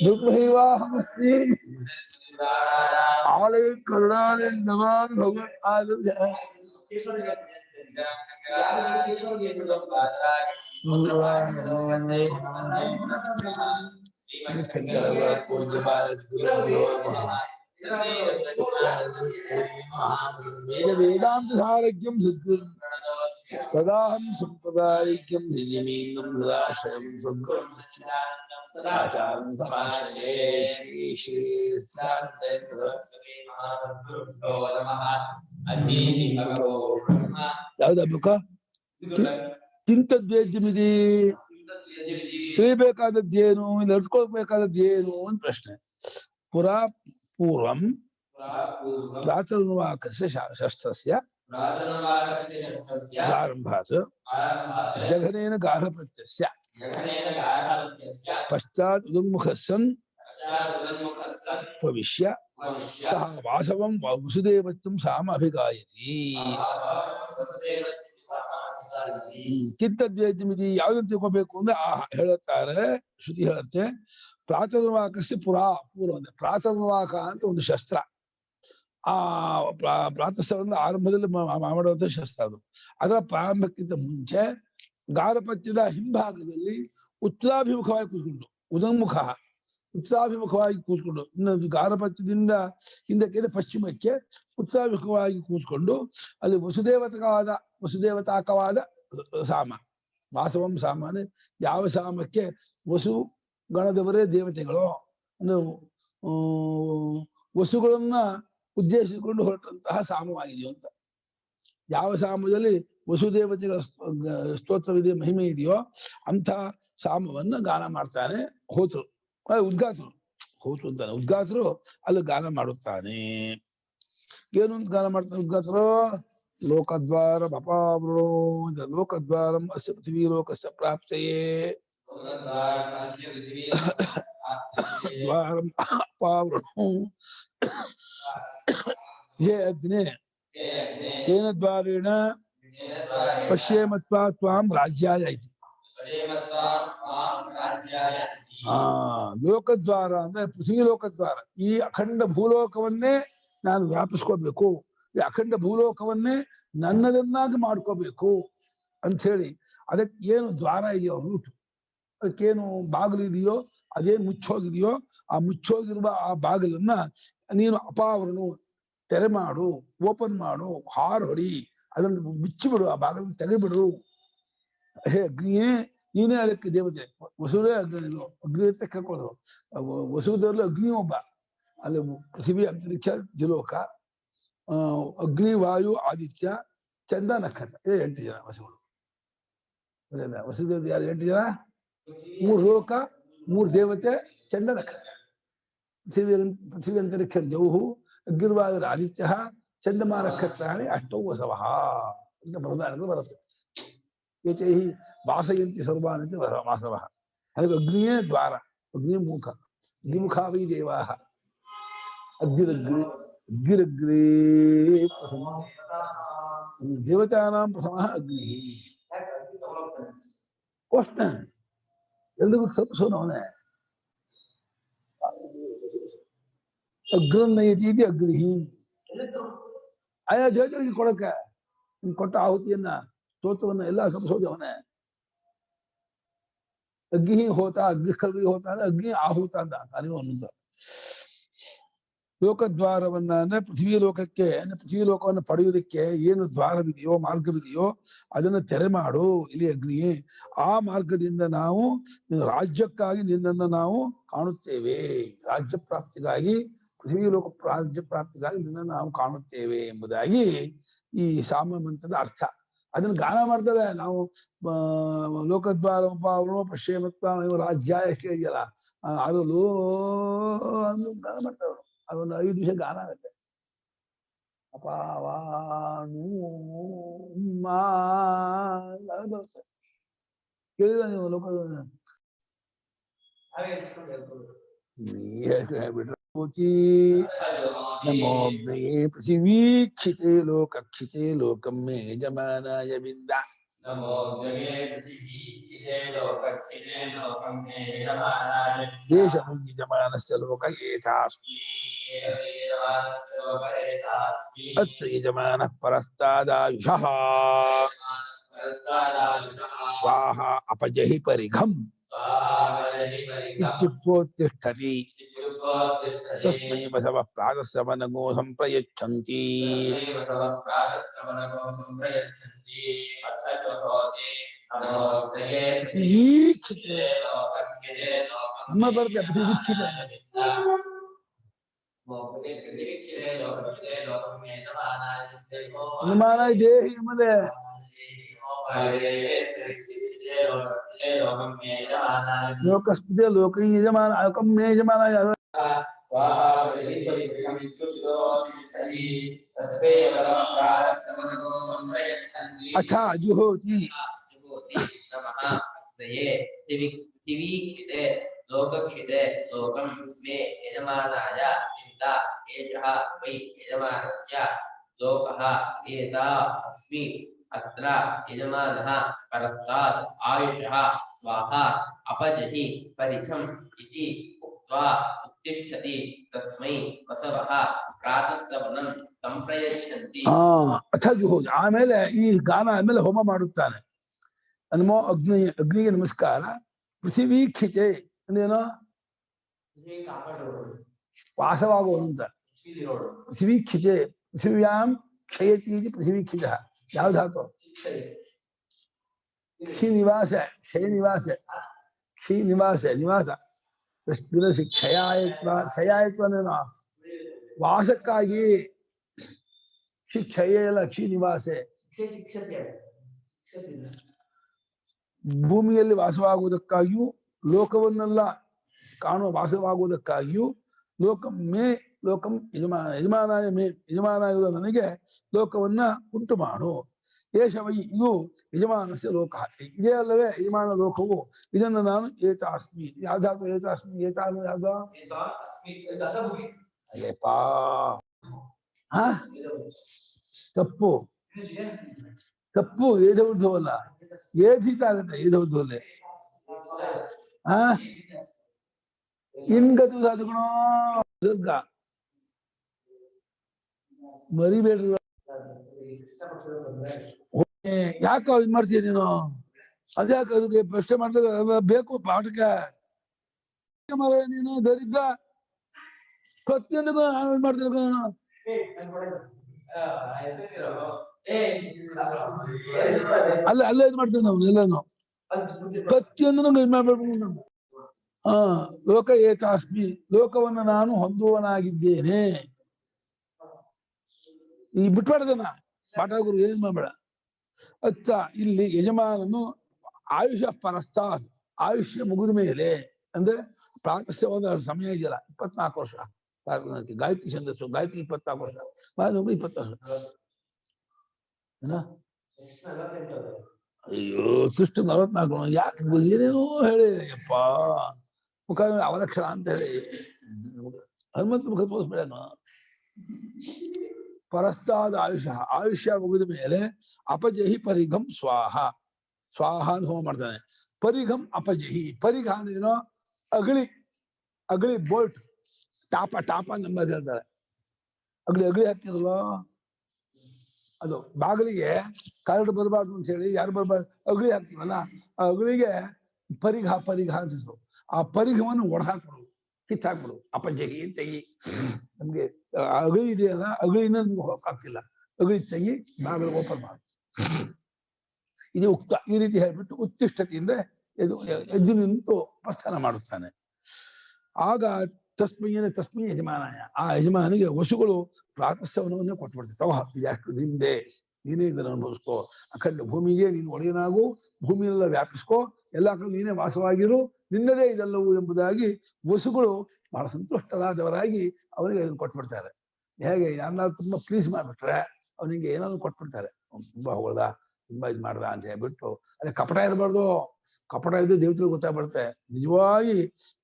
दुर्भैवाहमस्मि आलय करुणालय नमामि भगवन् आदव्य वेदांत सारक्यम सद्गुरु सदाहं संप्रदायिक्यं दिव्यमीनं सदाश्रयं सद्गुरुं सदाचार्यं समाश्रये श्री श्री सदानंद ಯಾವ್ದು ಹಬ್ಬಕ್ಕ ಕಿಂತದ್ವೇದ್ಯಮಿದಿ ತಿಳಿಬೇಕಾದದ್ದೇನು ನಡ್ಸ್ಕೊಳ್ಬೇಕಾದದ್ದೇನು ಅಂತ ಪ್ರಶ್ನೆ ಪುರಾ ಪೂರ್ವಂ ಪ್ರಾತರ್ವಾಕಸ್ಯ ಶಸ್ತ್ರಸ್ಯ ಪ್ರಾರಂಭಾತ್ ಜಘನೇನ ಗಾರ್ಹಪತ್ಯಸ್ಯ ಪಶ್ಚಾತ್ ಉದುರ್ಮುಖಸ್ಸನ್ ಪ್ರವಿಶ್ಯ ಸಹ ವಾಸವಂ ವಸುದೇವತ್ವಂ ಸಾಮ ಅಭಿಗಾಯತಿ ಕಿಂತದ್ವೇದ್ಯಮಿತಿ ಯಾವ್ದನ್ನು ತಿಳ್ಕೊಬೇಕು ಅಂದ್ರೆ ಹೇಳುತ್ತಾರೆ ಶ್ರುತಿ ಹೇಳುತ್ತೆ ಪ್ರಾತರ್ವಾಕಸ್ಯ ಪೂರ್ವ ಅಂದ್ರೆ ಪ್ರಾತರ್ವಾಕ ಅಂತ ಒಂದು ಶಸ್ತ್ರ ಆ ಪ್ರಾತಃಸವನ್ನು ಆರಂಭದಲ್ಲಿ ಮಾಡುವಂತ ಶಸ್ತ್ರ ಅದು ಅದರ ಪ್ರಾರಂಭಕ್ಕಿಂತ ಮುಂಚೆ ಗಾರ್ಹಪತ್ಯದ ಹಿಂಭಾಗದಲ್ಲಿ ಉತ್ತರಾಭಿಮುಖವಾಗಿ ಕೂತ್ಕೊಂಡು ಉದನ್ಮುಖ ಉತ್ತರಾಭಿಮುಖವಾಗಿ ಕೂತ್ಕೊಂಡು ಇನ್ನು ಗಾರ್ಹಪತ್ಯದಿಂದ ಹಿಂದಕ್ಕೆ ಪಶ್ಚಿಮಕ್ಕೆ ಉತ್ತರಾಭಿಮುಖವಾಗಿ ಕೂತ್ಕೊಂಡು ಅಲ್ಲಿ ವಸುದೇವತಾಕವಾದ ಸಾಮ ವಾಸವಂ ಸಾಮ ಅಂದ್ರೆ ಯಾವ ಸಾಮಕ್ಕೆ ವಸು ಗಣದವರೇ ದೇವತೆಗಳು ಅಂದ್ರೆ ವಸುಗಳನ್ನ ಉದ್ದೇಶಿಸಿಕೊಂಡು ಹೊರಟಂತಹ ಸಾಮವಾಗಿದೆಯೋ ಅಂತ ಯಾವ ಸಾಮದಲ್ಲಿ ವಸುದೇವತೆಗಳ ಸ್ತೋತ್ರವಿದೆ ಮಹಿಮೆ ಇದೆಯೋ ಅಂತ ಸಾಮವನ್ನ ಗಾನ ಮಾಡ್ತಾನೆ ಹೋತರು ಉದ್ಗಾತರು ಹೋತು ಅಂತಾನೆ ಉದ್ಗಾತರು ಅಲ್ಲಿ ಗಾನ ಮಾಡುತ್ತಾನೆ ಏನು ಅಂತ ಗಾನ ಮಾಡ್ತಾನೆ ಉದ್ಗಾತರು ಲೋಕದ್ವಾರ ಅಪಾವೃಣೋ ಲೋಕದ್ವಾರಂ ಅಸ್ಯ ಪೃಥ್ವೀ ಲೋಕಸ್ಯ ಪ್ರಾಪ್ತಯೇ ದ್ವಾರಂ ಅಪಾವೃಣೋ ये अग्ने तेन द्वारेण पश्येमत्वा त्वां राज्याय इति ಲೋಕದ್ವಾರ ಅಂದ್ರೆ ಪೃಥ್ವಿ ಲೋಕದ್ವಾರ ಈ ಅಖಂಡ ಭೂಲೋಕವನ್ನೇ ನಾನು ವ್ಯಾಪಿಸ್ಕೋಬೇಕು ಈ ಅಖಂಡ ಭೂಲೋಕವನ್ನೇ ನನ್ನದನ್ನಾಗಿ ಮಾಡ್ಕೋಬೇಕು ಅಂತ ಹೇಳಿ ಅದಕ್ಕೆ ಏನು ದ್ವಾರ ಇದೆಯೋ ರೂಟು ಅದಕ್ಕೇನು ಬಾಗಿಲು ಇದೆಯೋ ಅದೇನು ಮುಚ್ಚೋಗಿದೆಯೋ ಆ ಮುಚ್ಚೋಗಿರುವ ಆ ಬಾಗಿಲನ್ನ ನೀನು ಅಪಾವರಣು ತೆರೆ ಮಾಡು ಓಪನ್ ಮಾಡು ಹಾರು ಹೊಡಿ ಅದನ್ನು ಮುಚ್ಚಿಬಿಡು ಆ ಬಾಗಿಲನ್ನು ತೆಗೆಬಿಡು ಹೇ ಅಗ್ನಿಯೇ ನೀನೇ ಅದಕ್ಕೆ ದೇವತೆ ವಸುದೇ ಅಗ್ನಿ ಅಗ್ನಿ ಅಂತ ಕೇಳ್ಕೊಳ್ಳೋದು ವಸುದಲ್ಲೂ ಅಗ್ನಿ ಒಬ್ಬ ಅಲ್ಲಿ ಪೃಥ್ವಿ ಅಂತರಿಕ್ಷ ಜಲೋಕ ಅಗ್ನಿ ವಾಯು ಆದಿತ್ಯ ಚಂದ ನಕ್ಷತ್ರ ಇದೇ 8 ಜನ ವಸುಗಳು ವಸುದೇವ ಯಾರು 8 ಜನ 3 ಲೋಕ 3 ದೇವತೆ ಚಂದ ನಕ್ಷತ್ರ ಪೃಥ್ವಿ ಅಂತರಿಕ್ಷ ಜೌಹು ಅಗ್ನಿರ್ವಾಯುರ್ ಆದಿತ್ಯ ಚಂದಮ ನಕ್ಷತ್ರಾಣಿ ಅಷ್ಟೌ ವಸವಃ ಅಂತ ಬರದಾಣಗಳು ಬರುತ್ತೆ ಏತೈ ವಾಸಯಂತಿ ಸರ್ವಾನಂತಿ ವಾಸವಃ ಅದಕ್ಕೆ ಅಗ್ನಿಯೇ ದ್ವಾರ ಅಗ್ನಿ ಮುಖ ಅಗ್ನಿಮುಖಾ ವೈ ದೇವಾಃ ಅಗ್ನಿರಗ್ರೇ ಪ್ರಥಮ ದೇವತಾನಾಂ ಪ್ರಥಮಃ ಅಗ್ನಿ ಪ್ರಶ್ನೆ ಎಲ್ರಿಗೂ ತಪ್ಪಿಸೋನು ಅವನೇ ಅಗ್ರನ್ನಯತಿ ಅಗ್ನಿ ಆಯಾ ದೇವತೆಗಳಿಗೆ ಕೊಡಕ್ಕೆ ಕೊಟ್ಟ ಆಹುತಿಯನ್ನ ಸ್ತೋತ್ರವನ್ನ ಎಲ್ಲ ಸಂಸೋದು ಅವನೇ ಅಗ್ನಿ ಹೋತ ಅಗ್ನಿಸ್ಕಲ್ವಿಗೆ ಹೋತ ಅಂದ್ರೆ ಅಗ್ನಿ ಆಹುತ ಅಂತ ಕಾರ್ಯ ಅನ್ನುತ್ತ ಲೋಕದ್ವಾರವನ್ನ ಅಂದ್ರೆ ಪೃಥ್ವಿ ಲೋಕಕ್ಕೆ ಪೃಥ್ವಿ ಲೋಕವನ್ನು ಪಡೆಯುವುದಕ್ಕೆ ಏನು ದ್ವಾರವಿದೆಯೋ ಮಾರ್ಗವಿದೆಯೋ ಅದನ್ನು ತೆರೆ ಮಾಡು ಇಲ್ಲಿ ಅಗ್ನಿಯೇ ಆ ಮಾರ್ಗದಿಂದ ನಾವು ರಾಜ್ಯಕ್ಕಾಗಿ ನಿನ್ನನ್ನು ನಾವು ಕಾಣುತ್ತೇವೆ ರಾಜ್ಯ ಪ್ರಾಪ್ತಿಗಾಗಿ ಪೃಥ್ವಿ ಲೋಕ ರಾಜ್ಯ ಪ್ರಾಪ್ತಿಗಾಗಿ ನಿನ್ನನ್ನು ನಾವು ಕಾಣುತ್ತೇವೆ ಎಂಬುದಾಗಿ ಈ ಸಾಮ ಮಂತ್ರದ ಅರ್ಥ ಅದನ್ನ ಗಾನ ಮಾಡ್ತಾರೆ ನಾವು ಲೋಕದ್ವಾರ ಪಾವನೋ ಪಶ್ಚಿಮತ್ವ ರಾಜ್ಯ ಎಷ್ಟೇ ಇದೆಯಲ್ಲ ಅದು ಗಾನ ಮಾಡ್ತಾರೆ ಅದೊಂದು 5 ನಿಮಿಷ ಗಾನ ಆಗುತ್ತೆ ಅಪಾವಾನು ಬರುತ್ತೆ ಕೇಳಿದ ನೀವು ಲೋಕ ನೀ ಬಿಟ್ರೆ ನಮೋಗ್ನಯೇ ಪೃಥಿವೀಕ್ಷಿತೆ ಲೋಕಕ್ಷಿತೆ ಲೋಕಂ ಮೇ ಯಜಮಾನಾಯ ವಿಂದ ದೇಶ ಯಜಮಾನಸ್ಯ ಲೋಕ ಏತಾಸ್ಮಿ ಅತ್ರ ಯಜಮಾನಃ ಪರಸ್ತಾದಾಯುಷಃ ಸ್ವಾಹ ಅಪಜಹಿ ಪರಿಘಂ ಇತ್ಯುಕ್ತೋತ್ತಿಷ್ಠತಿ ತಸ್ಮೈ ಬಸವಃ ಪ್ರಾತಃಸಮನಗೋ ಸಂಪ್ರಯಚ್ಛಂತಿ ವೀಕ್ಷಿತೆ ನಮ್ಮ ಬರುತ್ತೆ ವೀಕ್ಷಿತ ಯಜಮಾನ ದೇಹಿ ಎಂಬುದೇ ಲೋಕಸ್ಪೃತೆ ಲೋಕ ಯಜಮಾನ ಲೋಕಂ ಮೇ ಯಜಮಾನ ಅಥ ಜುಹೋತಿ ಲೋಕಕ್ಷಿತೆ ಲೋಕಂ ಮೇ ಯಜಮಾನಾಯ ಇಂದ ಏಷಃ ವೈ ಯಜಮಾನಸ್ಯ ಲೋಕಃ ಏತಾ ಅಸ್ಮಿ ಅತ್ರ ಯಜಮಾನಃ ಪರಸ್ತಾತ್ ಆಯುಷಃ ಸ್ವಾಹ ಅಪಜಹಿ ಪರಿಘಂ ಇತಿ ಉಕ್ತ್ವಾ ಉತ್ತಿಷ್ಠತಿ ತಸ್ಮೈ ಬಸವಃ ಪ್ರಾತಃಸವನಂ ಸಂಪ್ರಯಚ್ಛಂತಿ. ಅಥ ಜುಹೋತಿ ಆಮೇಲೆ ಈ ಗಾನ ಆಮೇಲೆ ಹೋಮ ಮಾಡುತ್ತಾನೆ. ನಮೋ ಅಗ್ನಿಗೆ ನಮಸ್ಕಾರ. ಪೃಥಿವೀಕ್ಷಿತೆ ಅಂದೇನೋ ವಾಸವಾಗುವುದು ಅಂತ. ಪೃಥಿವೀಕ್ಷಿತೆ ಪೃಥಿವ್ಯಾಂ ಕ್ಷಯತಿ ಪೃಥಿವೀಕ್ಷಿತ ಯಾವ ಧಾತು? ಕ್ಷಿನಿವಾಸ ಕ್ಷಯನಿವಾಸ ಕ್ಷಿನಿವಾಸ ನಿವಾಸ ಕ್ಷಯಾಯತ್ವ ಅಂದೇನೋ ವಾಸಕ್ಕಾಗಿ ಕ್ಷಯ ಎಲ್ಲ ಕ್ಷಿನಿವಾಸೆ ಭೂಮಿಯಲ್ಲಿ ವಾಸವಾಗುವುದಕ್ಕಾಗಿಯೂ ಲೋಕವನ್ನೆಲ್ಲ ಕಾಣುವ ವಾಸವಾಗುವುದಕ್ಕಾಗಿಯೂ ಲೋಕಂ ಮೇ ಲೋಕಂ ಯಜಮಾನಾಯ ಮೇ ಯಜಮಾನಾಗಿರುವ ನನಗೆ ಲೋಕವನ್ನ ಉಂಟು ಮಾಡು. ಏಷವೈ ಇದು ಯಜಮಾನಸ್ಯ ಲೋಕ, ಇದೇ ಅಲ್ಲವೇ ಯಜಮಾನ ಲೋಕವು. ಇದನ್ನು ನಾನು ಏತಾಸ್ಮಿ ಯಾವ್ದಾದ್ರು ಏತಾಸ್ಮಿ ಏತಾನು ಯಾವ್ದು ಅಯ್ಯಪ್ಪಾ ತಪ್ಪು ತಪ್ಪು ಏಧವಲ್ಲ ಏಧಿತ ಆಗುತ್ತೆ ಏಧವಲ್ಲೇ ಇನ್ಗತು ಸಾಧುಗುಣ ದುರ್ಗ ಮರಿಬೇಡ್ರಿ. ಯಾಕೆ ಇದ್ ಮಾಡ್ತೀಯ ನೀನು? ಅದ್ಯಾಕೆ ಅದಕ್ಕೆ ಪ್ರಶ್ನೆ ಮಾಡಿದಾಗ ಬೇಕು ಪಾಠಕ್ಕೆ ನೀನು ದರಿದ್ರ ಪ್ರತಿಯೊಂದಿಗೂ ಮಾಡ್ತಿರ್ಬೇಕು ನಾನು. ಅಲ್ಲೇ ಇದು ಮಾಡ್ತೇವೆ ನಾವು ಎಲ್ಲಾನು ಪ್ರತಿಯೊಂದನ್ನು ಇದು ಮಾಡ್ಬೇಕು ನಾವು. ಲೋಕ ಏತಾಸ್ಮಿ ಲೋಕವನ್ನು ನಾನು ಹೊಂದುವನಾಗಿದ್ದೇನೆ. ಈ ಬಿಟ್ಬಾರ್ದನ ಪಾಠ ಗುರು ಏನ್ ಮಾಡ್ಬೇಡ. ಅತ್ತ ಇಲ್ಲಿ ಯಜಮಾನನು ಆಯುಷ ಪರಸ್ತಾತ್ ಆಯುಷ್ಯ ಮುಗಿದ ಮೇಲೆ ಅಂದ್ರೆ ಪ್ರಾತಸ್ಯ ಒಂದು ಸಮಯ ಇದೆಯಲ್ಲ 24 ವರ್ಷ ಗಾಯತ್ರಿ ಛಂದಸ್ಸು ಗಾಯತ್ರಿ 24 ವರ್ಷ 24 ಅಯ್ಯೋ ಸೃಷ್ಟಿ 44 ಯಾಕೆ ಏನೇನೋ ಹೇಳಿ ಯಪ್ಪ ಮುಖ ಅವಲಕ್ಷಣ ಅಂತ ಹೇಳಿ ಹನುಮಂತ ಮುಖ ತೋರಿಸ್ಬೇಡನು. ಪರಸ್ತಾದ ಆಯುಷ್ಯ ಮುಗಿದ ಮೇಲೆ ಅಪಜಹಿ ಪರಿಘಂ ಸ್ವಾಹ ಸ್ವಾಹ ಅಂತ ಹೋಮ ಮಾಡ್ತಾನೆ. ಪರಿಘಂ ಅಪಜಹಿ ಪರಿಘ ಅಂದ್ರೇನೋ ಅಗಳಿ ಬೋಲ್ಟ್ ಟಾಪ ನಮ್ಮ ಹೇಳ್ತಾರೆ. ಅಗಳಿ ಹಾಕ್ತಿರಲ್ವ ಅದು ಬಾಗಿಲಿಗೆ ಕರಡು ಬರಬಾರ್ದು ಅಂತ ಹೇಳಿ ಯಾರು ಬರಬಾರ್ದು ಅಗಳಿ ಹಾಕ್ತೀವಲ್ಲ ಆ ಅಗಳಿಗೆ ಪರಿಘ ಅನ್ಸಿಸು. ಆ ಪರಿಘವನ್ನು ಒಡೆದಾಕ್ಬಿಡು ಕಿತ್ತಾಕ್ಬಿಡು. ಅಪಜಹಿ ತೆಗಿ. ನಮ್ಗೆ ಅಗಳಿ ಇದೆಯಲ್ಲ ಅಗಳಿನ ಹೋಗಕ್ಕಾಗ್ತಿಲ್ಲ. ಅಗಳಿ ತೆಗಿ ಬಾಗಿಲು ಓಪನ್ ಮಾಡು. ಇದು ಉಕ್ತ ಈ ರೀತಿ ಹೇಳ್ಬಿಟ್ಟು ಉತ್ತಿಷ್ಠತೆಯಿಂದ ಎದ್ದು ನಿಂತು ಪ್ರಸ್ಥಾನ ಮಾಡುತ್ತಾನೆ. ಆಗ ತಸ್ಮೈ ಯಜಮಾನಾಯ ಆ ಯಜಮಾನಿಗೆ ವಸುಗಳು ಪ್ರಾತಃಸವನವನ್ನೇ ಕೊಟ್ಬಿಡ್ತಾರೆ. ತಗೋ ಇದಷ್ಟು ನಿಂದೆ, ನೀನೇ ಇದನ್ನು ಅನುಭವಿಸ್ಕೋ. ಅಖಂಡ ಭೂಮಿಗೆ ನೀನು ಒಡೆಯನಾಗು, ಭೂಮಿಯೆಲ್ಲ ವ್ಯಾಪಿಸ್ಕೋ, ಎಲ್ಲ ಕಡೆ ನೀನೇ ವಾಸವಾಗಿರು, ನಿನ್ನದೇ ಇದೆಲ್ಲವೂ ಎಂಬುದಾಗಿ ವಸುಗಳು ಬಹಳ ಸಂತುಷ್ಟರಾದವರಾಗಿ ಅವನಿಗೆ ಅದನ್ನು ಕೊಟ್ಬಿಡ್ತಾರೆ. ಹೇಗೆ ಯಾರನ್ನಾದ್ರು ತುಂಬಾ ಪ್ಲೀಸ್ ಮಾಡ್ಬಿಟ್ರೆ ಅವನಿಗೆ ಏನಾದ್ರು ಕೊಟ್ಬಿಡ್ತಾರೆ. ತುಂಬಾ ಹೊಗಳದ ತುಂಬಾ ಇದು ಮಾಡ್ದ ಅಂತ ಹೇಳ್ಬಿಟ್ಟು ಅದೇ ಕಪಟ ಇರಬಾರ್ದು. ಕಪಟ ಇದ್ದು ದೇವತೆಗಳು ಗೊತ್ತಾಗ್ಬಿಡುತ್ತೆ. ನಿಜವಾಗಿ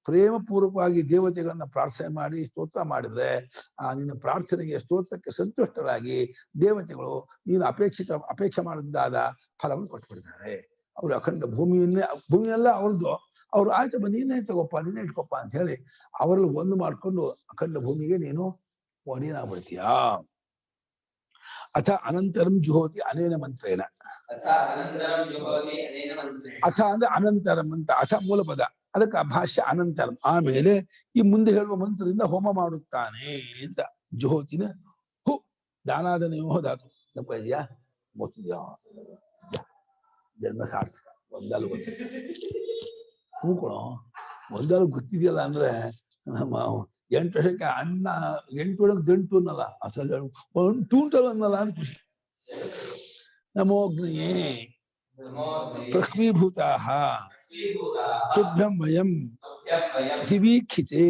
ಪ್ರೇಮ ಪೂರ್ವಕವಾಗಿ ದೇವತೆಗಳನ್ನ ಪ್ರಾರ್ಥನೆ ಮಾಡಿ ಸ್ತೋತ್ರ ಮಾಡಿದ್ರೆ ಆ ನಿನ್ನ ಪ್ರಾರ್ಥನೆಗೆ ಸ್ತೋತ್ರಕ್ಕೆ ಸಂತುಷ್ಟರಾಗಿ ದೇವತೆಗಳು ನೀನು ಅಪೇಕ್ಷೆ ಮಾಡಿದ್ದಾದ ಫಲವನ್ನು ಕೊಟ್ಬಿಡ್ತಾರೆ. ಅವ್ರು ಅಖಂಡ ಭೂಮಿಯೆಲ್ಲ ಅವ್ರದ್ದು. ಅವ್ರು ಆಯ್ತಪ್ಪ ನೀನೇ ತಗೋಪ್ಪ ನೀನೇ ಇಟ್ಕೊಪ್ಪ ಅಂತ ಹೇಳಿ ಅವರಲ್ಲಿ ಒಂದು ಮಾಡ್ಕೊಂಡು ಅಖಂಡ ಭೂಮಿಗೆ ನೀನು ಒಡೆಯನಾಗ್ಬಿಡ್ತೀಯಾ. ಅಥ ಅನಂತರಂ ಜುಹೋತಿ ಅನೇನ ಮಂತ್ರೇಣ. ಅಥ ಅಂದ್ರೆ ಅನಂತರಂ ಅಂತ. ಅಥ ಮೂಲ ಪದ, ಅದಕ್ಕೆ ಭಾಷ್ಯ ಅನಂತರಂ. ಆಮೇಲೆ ಈ ಮುಂದೆ ಹೇಳುವ ಮಂತ್ರದಿಂದ ಹೋಮ ಮಾಡುತ್ತಾನೆ ಅಂತ. ಜುಹೋತಿನ ಹು ದಾನಾದನೆಯೋ ಧಾತು ನಪ್ಪ ಇದೆಯಾ ಗೊತ್ತಿದ್ಯಾ? ಜನ್ಮ ಸಾರ್ಥಕ ಒಂದಲು ಗೊತ್ತಿದೆ. ಹೂ ಕೊಡೋ ಒಂದಲು ಗೊತ್ತಿದೆಯಲ್ಲ ಅಂದ್ರೆ ನಮ್ಮ 8 ವರ್ಷಕ್ಕೆ ಅನ್ನ 8 ಒಳಗೆ ದಂಟು ಅನ್ನಲ್ಲ, ಅಸಲು ಟೂಂಟಲ್ ಅನ್ನಲ್ಲ ಅಂತ ಖುಷಿ. ನಮೋಗ್ನಿಯೇ ಪ್ರಕ್ವೀಭೂತಾಃ ತುಭ್ಯಂ ವಯಂ ಪೃಥಿವೀಕ್ಷಿತೆ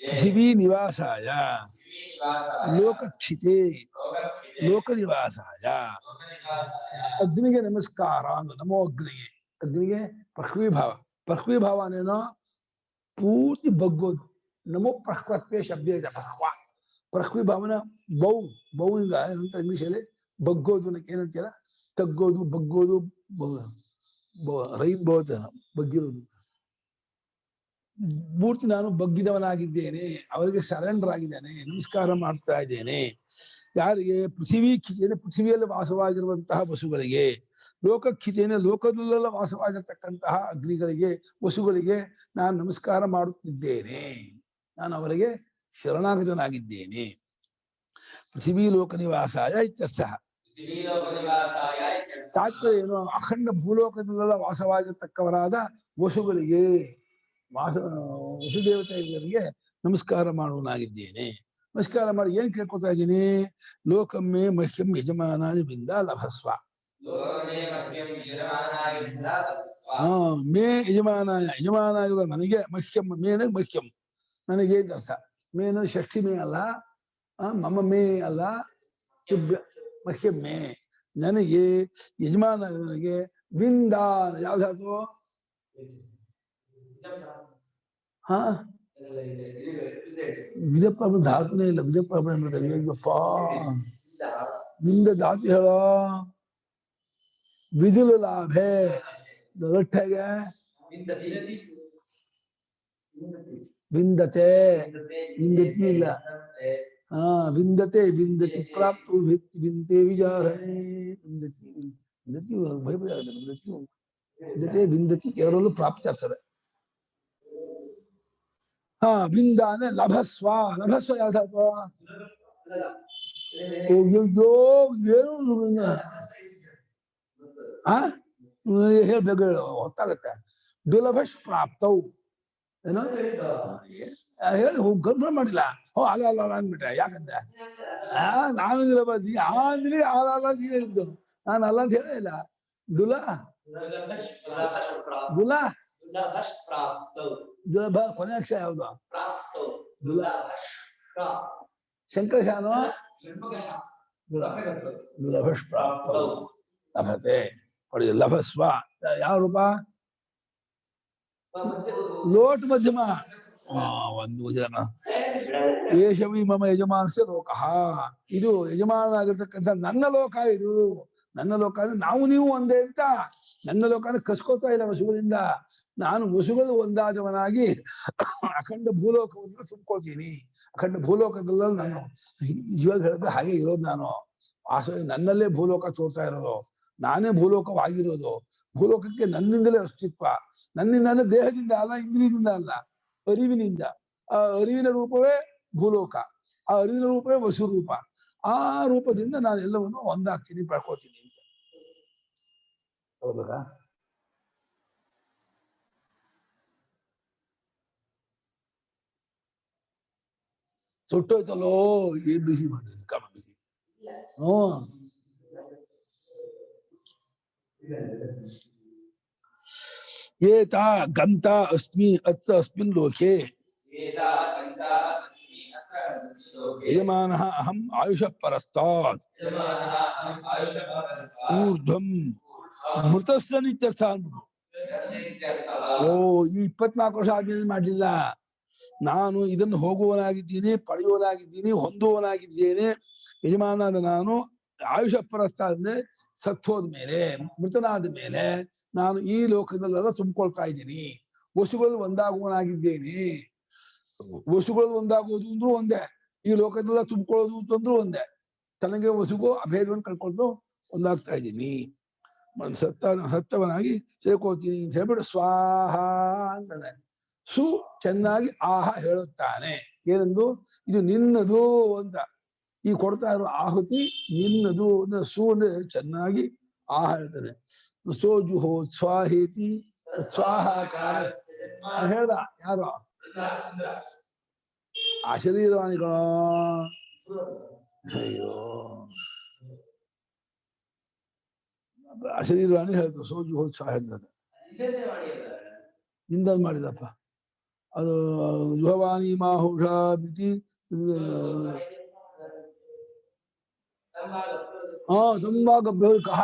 ಪೃಥಿವೀ ನಿವಾಸಾಯ ಲೋಕಕ್ಷಿತೆ ಲೋಕನಿವಾಸಾಯ. ಅಗ್ನಿಗೆ ನಮಸ್ಕಾರ ಅಂದು. ನಮೋ ಅಗ್ನಿಗೆ. ಅಗ್ನಿಗೆ ಪ್ರಕ್ವೀಭಾವ. ಪ್ರಕ್ವೀಭಾವ ಅನ್ನೇನೋ ಪೂರ್ತಿ ಬಗ್ಗೋದು. ನಮೋ ಪ್ರಹ್ವತ್ವೇ ಶಬ್ದ ಪ್ರಹ್ವ. ಪ್ರಹ್ವೀಭಾವನ ಬೌನಿಂದ ಇಂಗ್ಲೀಷಲ್ಲಿ ಬಗ್ಗೋದು ಅನ್ನಕ್ಕೆ ಏನಂತೀರ? ತಗ್ಗೋದು, ಬಗ್ಗೋದು, ರೈನ್ ಬೋದ ಬಗ್ಗಿರೋದು. ಪೂರ್ತಿ ನಾನು ಬಗ್ಗಿದವನಾಗಿದ್ದೇನೆ, ಅವರಿಗೆ ಸರೆಂಡರ್ ಆಗಿದ್ದೇನೆ, ನಮಸ್ಕಾರ ಮಾಡ್ತಾ ಇದ್ದೇನೆ. ಯಾರಿಗೆ? ಪೃಥಿವೀಕ್ಷಿತೇನೆ ಪೃಥಿವಿಯಲ್ಲಿ ವಾಸವಾಗಿರುವಂತಹ ವಸುಗಳಿಗೆ, ಲೋಕಕ್ಷಿತೇನೆ ಲೋಕದಲ್ಲೆಲ್ಲ ವಾಸವಾಗಿರ್ತಕ್ಕಂತಹ ಅಗ್ನಿಗಳಿಗೆ ವಸುಗಳಿಗೆ ನಾನು ನಮಸ್ಕಾರ ಮಾಡುತ್ತಿದ್ದೇನೆ. ನಾನು ಅವರಿಗೆ ಶರಣಾಗತನಾಗಿದ್ದೇನೆ. ಪೃಥಿವೀ ಲೋಕ ನಿವಾಸಾಯ ಇತ್ಯರ್ಥ. ತಾತ್ಪರ್ಯ ಏನು? ಅಖಂಡ ಭೂಲೋಕದಲ್ಲೆಲ್ಲ ವಾಸವಾಗಿರ್ತಕ್ಕವರಾದ ವಸುಗಳಿಗೆ ವಸುದೇವತೆಗಳಿಗೆ ನಮಸ್ಕಾರ ಮಾಡುವನಾಗಿದ್ದೇನೆ. ನಮಸ್ಕಾರ ಮಾಡಿ ಏನ್ ಕೇಳ್ಕೊತಾ ಇದ್ದೀನಿ? ಲೋಕಮ್ಮೆ ಮಹ್ಯಂ ಯಜಮಾನಾದಿಂದ ಲಭಸ್ವ. ಮೇ ಯಜಮಾನಾಯ, ಯಜಮಾನಾಯುವ ನನಗೆ, ಮಹ್ಯಂ ಮೇನ ಮಹ್ಯಂ ನನಗೆ ಅಂತ ಅರ್ಥ. ಮೇನ ಷಷ್ಠಿ ಮೇ ಅಲ್ಲ, ಮಮ ಮೇ ಅಲ್ಲ, ತುಭ್ಯ ಮಹ್ಯಂ ಮೇ ನನಗೆ, ಯಜಮಾನ ನನಗೆ. ವಿಂದ ಯಾವ್ದಾದ್ರು ವಿದಪ್ಪ ಧಾತುನೇ ಇಲ್ಲ. ವಿದಪ್ಪ ಅಯ್ಯಪ್ಪ ನಿಂದ ಧಾತು ಹೇಳೋ. ವಿದುಲು ಲಾಭೆ ಲೊಟ್ಟೆಗೆ ವಿಂದತೆ ವಿಂದತಿ ಇಲ್ಲ. ವಿಂದತೆ ವಿಂದತಿ ಪ್ರಾಪ್ತು ವಿಂತೆ ವಿಚಾರಣೆ. ವಿಂದತಿ ವಿಂದತಿ ಭಯಪಡ ವಿಂದತೆ ವಿಂದತಿ ಎರಡರಲ್ಲೂ ಪ್ರಾಪ್ತಿ ಆಗ್ತದೆ. ವಿಂದಾನೆ ಲಭಸ್ವ. ಲಭಸ್ವ ಯಾವ್ದಾತ್ವ? ಅಯ್ಯೋ ಏನು ಹೇಳ್ಬೇಕು, ಹೊತ್ತಾಗತ್ತೆ. ದುಲಭಶ್ ಪ್ರಾಪ್ತವು ಏನೋ ಹೇಳಿ ಕನ್ಫರ್ಮ್ ಮಾಡಿಲ್ಲ. ಅಲ್ಲ ಅಲ್ಲ ಅಂದ್ಬಿಟ್ಟೆ. ಯಾಕಂದ್ರೆ ನಾನಿಲ್ಲ ಬದಿ ಆಂದ್ರಿ ಅಲ್ಲ ನೀವೇ ಹೇಳಿದ್ದು, ನಾನು ಅಲ್ಲ ಅಂತ ಹೇಳೇ ಇಲ್ಲ. ದುಲ ದುಲ ದುಲಭ ಕೊನೆ ಅಕ್ಷರ ಯಾವ್ದು? ಶಂಕರಶಾನು ದುಲಭಶ್ ಪ್ರಾಪ್ತವು ಲಭತೆ. ಲಭಸ್ವ ಯಾವ ರೂಪ? ಲೋಟ್ ಮಧ್ಯಮ. ಒಂದು ಜನ ಏಷವಿ ಮಮ ಯಜಮಾನಸ್ಯ ಲೋಕಃ. ಇದು ಯಜಮಾನಾಗಿರ್ತಕ್ಕಂಥ ನನ್ನ ಲೋಕ. ಇದು ನನ್ನ ಲೋಕ ಅಂದ್ರೆ ನಾವು ನೀವು ಒಂದೇ ಅಂತ. ನನ್ನ ಲೋಕ ಅಂದ್ರೆ ಕಸ್ಕೋತಾ ಇಲ್ಲ ವಸುಗಳಿಂದ. ನಾನು ವಸುಗಳು ಒಂದಾದವನಾಗಿ ಅಖಂಡ ಭೂಲೋಕವನ್ನು ತುಂಬ್ಕೊಳ್ತೀನಿ. ಅಖಂಡ ಭೂಲೋಕದಲ್ಲ ನಾನು ಇವಾಗ ಹೇಳಿದ್ರೆ ಹಾಗೆ ಇರೋದು. ನಾನು ನನ್ನಲ್ಲೇ ಭೂಲೋಕ ತೋರ್ತಾ ಇರೋದು. ನಾನೇ ಭೂಲೋಕವಾಗಿರೋದು. ಭೂಲೋಕಕ್ಕೆ ನನ್ನಿಂದಲೇ ಅಸ್ತಿತ್ವ. ನನ್ನಿಂದ ದೇಹದಿಂದ ಅಲ್ಲ, ಇಂದ್ರಿಯದಿಂದ ಅಲ್ಲ, ಅರಿವಿನಿಂದ. ಆ ಅರಿವಿನ ರೂಪವೇ ಭೂಲೋಕ. ಆ ಅರಿವಿನ ರೂಪವೇ ವಸುರೂಪ. ಆ ರೂಪದಿಂದ ನಾನು ಎಲ್ಲವನ್ನು ಒಂದಾಗ್ತೀನಿ, ಪಡ್ಕೋತೀನಿ ಅಂತ. ಹೌದಾ? ಸುಟ್ಟೋಯ್ತಲ್ಲೋ. ಏನ್ ಬಿಸಿ ಮಾಡಿ ಕಾಮ ಬಿಸಿ. ಏತಾ ಗಂತ ಅಸ್ಮಿ ಅತ್ರ ಅಸ್ಮಿನ್ ಲೋಕೆ ಯಜಮಾನಃ ಅಹಂ ಆಯುಷಃ ಪರಸ್ತಾತ್ ಊರ್ಧ್ವಂ ಮೃತಸ್ಯ ನಿತ್ಯರ್ಥ ಅಂದ್ರು. ಓ ಈ 24 ವರ್ಷ ಆದ್ಮೇಲೆ ಮಾಡ್ಲಿಲ್ಲ. ನಾನು ಇದನ್ನು ಹೋಗುವನಾಗಿದ್ದೀನಿ, ಪಡೆಯುವನಾಗಿದ್ದೀನಿ, ಹೊಂದುವನಾಗಿದ್ದೇನೆ. ಯಜಮಾನಾದ ನಾನು ಆಯುಷ ಪರಸ್ತ ಅಂದ್ರೆ ಸತ್ತೋದ ಮೇಲೆ, ಮೃತನಾದ ಮೇಲೆ ನಾನು ಈ ಲೋಕದಲ್ಲೆಲ್ಲ ತುಂಬಿಕೊಳ್ತಾ ಇದ್ದೀನಿ. ವಸ್ತುಗಳು ಒಂದಾಗುವನಾಗಿದ್ದೇನೆ. ವಸ್ತುಗಳು ಒಂದಾಗುವುದು ಅಂದ್ರೂ ಒಂದೇ, ಈ ಲೋಕದೆಲ್ಲ ತುಂಬಿಕೊಳ್ಳೋದು ಅಂತಂದ್ರೂ ಒಂದೇ. ತನಗೆ ವಸುಗೂ ಅಭೇದವನ್ನು ಕಳ್ಕೊಂಡು ಒಂದಾಗ್ತಾ ಇದ್ದೀನಿ. ಸತ್ತವನಾಗಿ ಸೇರ್ಕೋತೀನಿ ಅಂತ ಹೇಳ್ಬಿಟ್ಟು ಸ್ವಾಹ ಅಂತಾನೆ. ಸು ಚೆನ್ನಾಗಿ ಆಹ ಹೇಳುತ್ತಾನೆ. ಏನಂದು ಇದು ನಿನ್ನದು ಅಂತ. ಈ ಕೊಡ್ತಾ ಇರೋ ಆಹುತಿ ನಿನ್ನದು ಅಂದ್ರೆ ಸು ಅಂದ್ರೆ ಚೆನ್ನಾಗಿ ಆಹ ಹೇಳ್ತಾನೆ. ಸೋಜುಹೋ ಸ್ವಾಹೇತಿ ಸ್ವಾಹಾಕಾರ ಹೇಳ್ದ ಯಾರು? ಆ ಶರೀರವಾಣಿಗಳು. ಅಯ್ಯೋ ಅಶರೀರವಾಣಿ ಹೇಳ್ತು ಸೋಜುಹೋ ಸ್ವಾಹ ಅಂತ. ನಿಂದ ಮಾಡಿದಪ್ಪ ಅದು ಯುಹವಾಣಿ ಮಾಹುಷ ಬಿತಿ. ತುಂಬಾ ಕಹ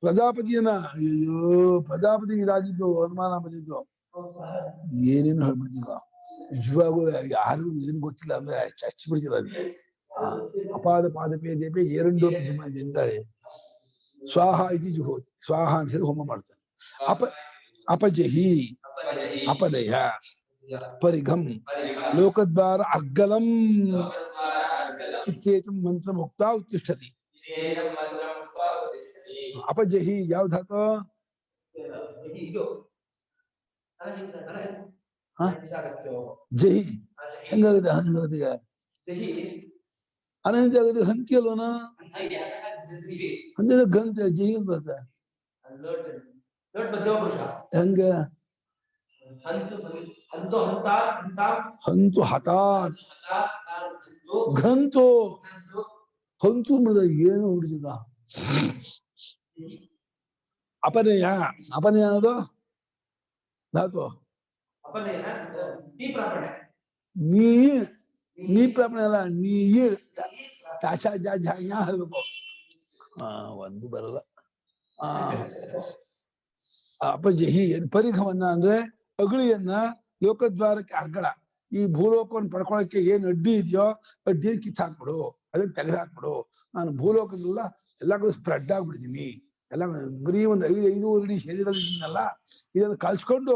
ಪ್ರಜಾಪತಿಯನ್ನ. ಅಯ್ಯೋ ಪ್ರಜಾಪತಿ ಇದಾಗಿದ್ದು ಅನುಮಾನ ಬಂದಿದ್ದು. ಏನೇನು ಹೇಳ್ಬಿಡ್ತೀವ ನಿಜವಾಗೂ ಯಾರಿಗೂ ಏನು ಗೊತ್ತಿಲ್ಲ ಅಂದ್ರೆ ಚಚ್ಚಿ ಬಿಡ್ತೀರ. ಅಪಾದ ಪಾದಪೇ ದೇಪೆ ಏರಂಡೋ ಅಂತಾಳೆ. ಸ್ವಾಹ ಇತಿ ಜುಹೋತಿ. ಸ್ವಾಹ ಅಂತ ಹೇಳಿ ಹೋಮ ಮಾಡ್ತಾನೆ. ಅಪಜಹಿ ಅಪದಯ ಪರಿಘಂ ಲೋಕದ್ವಾರ ಅಗ್ಗಲಂ ಇತ್ಯೇತಂ ಮಂತ್ರ ಮುಕ್ತ ಉತ್ತಿಷ್ಠತಿ. ಅಪಜಹಿ ಯಾವ ಧಾತು? ಜಹಿ ಹೆಂಗಾಗುತ್ತೆ? ಹಂಗಾಗತ್ತಿಗೆ ಅನಂತ ಆಗತ್ತೆ. ಹಂತಿ ಅಲ್ವನ ಹಂತ ಗಂತ ಜಹಿ ಅಂತ ಬರುತ್ತೆ. ಹೆಂಗ? ಹಂತು ಹತಾತ್ ಘಂತು ಹಂತು ಮೃದ ಏನು ಹುಡುಗಿದ ಅಪನಯ. ಅಪನಯ ಅನ್ನೋದು ಧಾತು. ನೀ ಪ್ರಾಪಣೆ ಅಲ್ಲ, ನೀ ಹೇಳ್ಬೇಕು. ಒಂದು ಬರಲ್ಲ. ಅಪಜಹಿ ಪರಿಘವನ್ನ ಅಂದ್ರೆ ಅಗುಳಿಯನ್ನ ಲೋಕದ್ವಾರಕ್ಕೆ ಅರ್ಗಳ. ಈ ಭೂಲೋಕವನ್ನು ಪಡ್ಕೊಳ್ಳೋಕೆ ಏನ್ ಅಡ್ಡಿ ಇದೆಯೋ ಅಡ್ಡಿ ಕಿತ್ತಾಕ್ಬಿಡು, ಅದನ್ನ ತೆಗೆದಾಕ್ಬಿಡು. ನಾನು ಭೂಲೋಕದಲ್ಲ ಎಲ್ಲ ಕಡೆ ಸ್ಪ್ರೆಡ್ ಆಗ್ಬಿಡ್ತೀನಿ. ಎಲ್ಲ ಬರೀ ಒಂದು 5-5 ಅಡಿ ಶರೀರದಲ್ಲಿ ಇದ್ದೀನಲ್ಲ, ಇದನ್ನು ಕಳ್ಸ್ಕೊಂಡು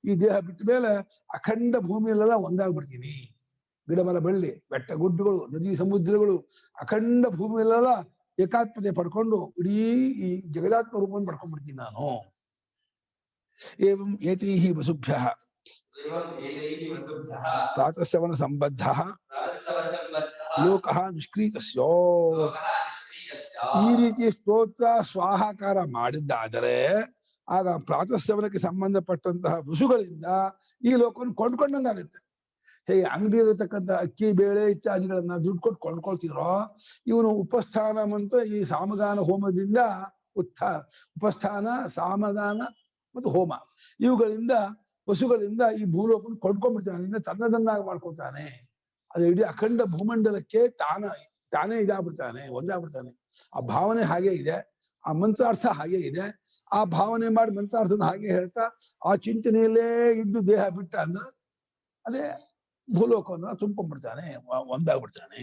ಈ ದೇಹ ಬಿಟ್ಟ ಮೇಲೆ ಅಖಂಡ ಭೂಮಿಯಲ್ಲೆಲ್ಲ ಒಂದಾಗ್ಬಿಡ್ತೀನಿ. ಗಿಡ ಮರ ಬಳ್ಳಿ ಬೆಟ್ಟ ಗುಡ್ಡಗಳು ನದಿ ಸಮುದ್ರಗಳು ಅಖಂಡ ಭೂಮಿಯಲ್ಲೆಲ್ಲ ಏಕಾತ್ಮತೆ ಪಡ್ಕೊಂಡು ಇಡೀ ಈ ಜಗದಾತ್ಮ ರೂಪವನ್ನು ಪಡ್ಕೊಂಡ್ಬಿಡ್ತೀನಿ ನಾನು. ಏವಂ ಏತೈಃ ವಸುಭ್ಯಃ ಪ್ರಾತಃಸವನ ಸಂಬದ್ಧಃ ಲೋಕಃ ನಿಷ್ಕ್ರೀತಸ್ಯೋ. ಈ ರೀತಿ ಸ್ತೋತ್ರ ಸ್ವಾಹಾಕಾರ ಮಾಡಿದ್ದಾದರೆ ಆಗ ಪ್ರಾತಃಸವನಕ್ಕೆ ಸಂಬಂಧಪಟ್ಟಂತಹ ವಸುಗಳಿಂದ ಈ ಲೋಕವನ್ನು ಕೊಂಡ್ಕೊಂಡಂಗಾಗುತ್ತೆ. ಹೇಗೆ ಅಂಗಡಿ ಇರತಕ್ಕಂಥ ಅಕ್ಕಿ ಬೇಳೆ ಇತ್ಯಾದಿಗಳನ್ನ ದುಡ್ಡು ಕೊಟ್ಟು ಕೊಂಡ್ಕೊಳ್ತಿರೋ, ಇವನು ಉಪಸ್ಥಾನ ಅಂತ ಈ ಸಾಮಗಾನ ಹೋಮದಿಂದ ಉಪಸ್ಥಾನ ಸಾಮಗಾನ ಮತ್ತು ಹೋಮ ಇವುಗಳಿಂದ ವಸುಗಳಿಂದ ಈ ಭೂಲೋಕವನ್ನು ಕೊಂಡ್ಕೊಂಡ್ಬಿಡ್ತಾನೆ, ತನ್ನದನ್ನಾಗಿ ಮಾಡ್ಕೊಳ್ತಾನೆ. ಅದು ಇಡೀ ಅಖಂಡ ಭೂಮಂಡಲಕ್ಕೆ ತಾನೇ ಇದಾಗ್ಬಿಡ್ತಾನೆ, ಒಂದಾಗ್ಬಿಡ್ತಾನೆ. ಆ ಭಾವನೆ ಹಾಗೆ ಇದೆ, ಆ ಮಂತ್ರಾರ್ಥ ಹಾಗೆ ಇದೆ. ಆ ಭಾವನೆ ಮಾಡಿ ಮಂತ್ರಾರ್ಥನ ಹಾಗೆ ಹೇಳ್ತಾ ಆ ಚಿಂತನೆಯಲ್ಲೇ ಇದ್ದು ದೇಹ ಬಿಟ್ಟ ಅಂದ್ರೆ ಅದೇ ಭೂಲೋಕವನ್ನ ತುಂಬ್ಕೊಂಡ್ಬಿಡ್ತಾನೆ, ಒಂದಾಗ್ಬಿಡ್ತಾನೆ.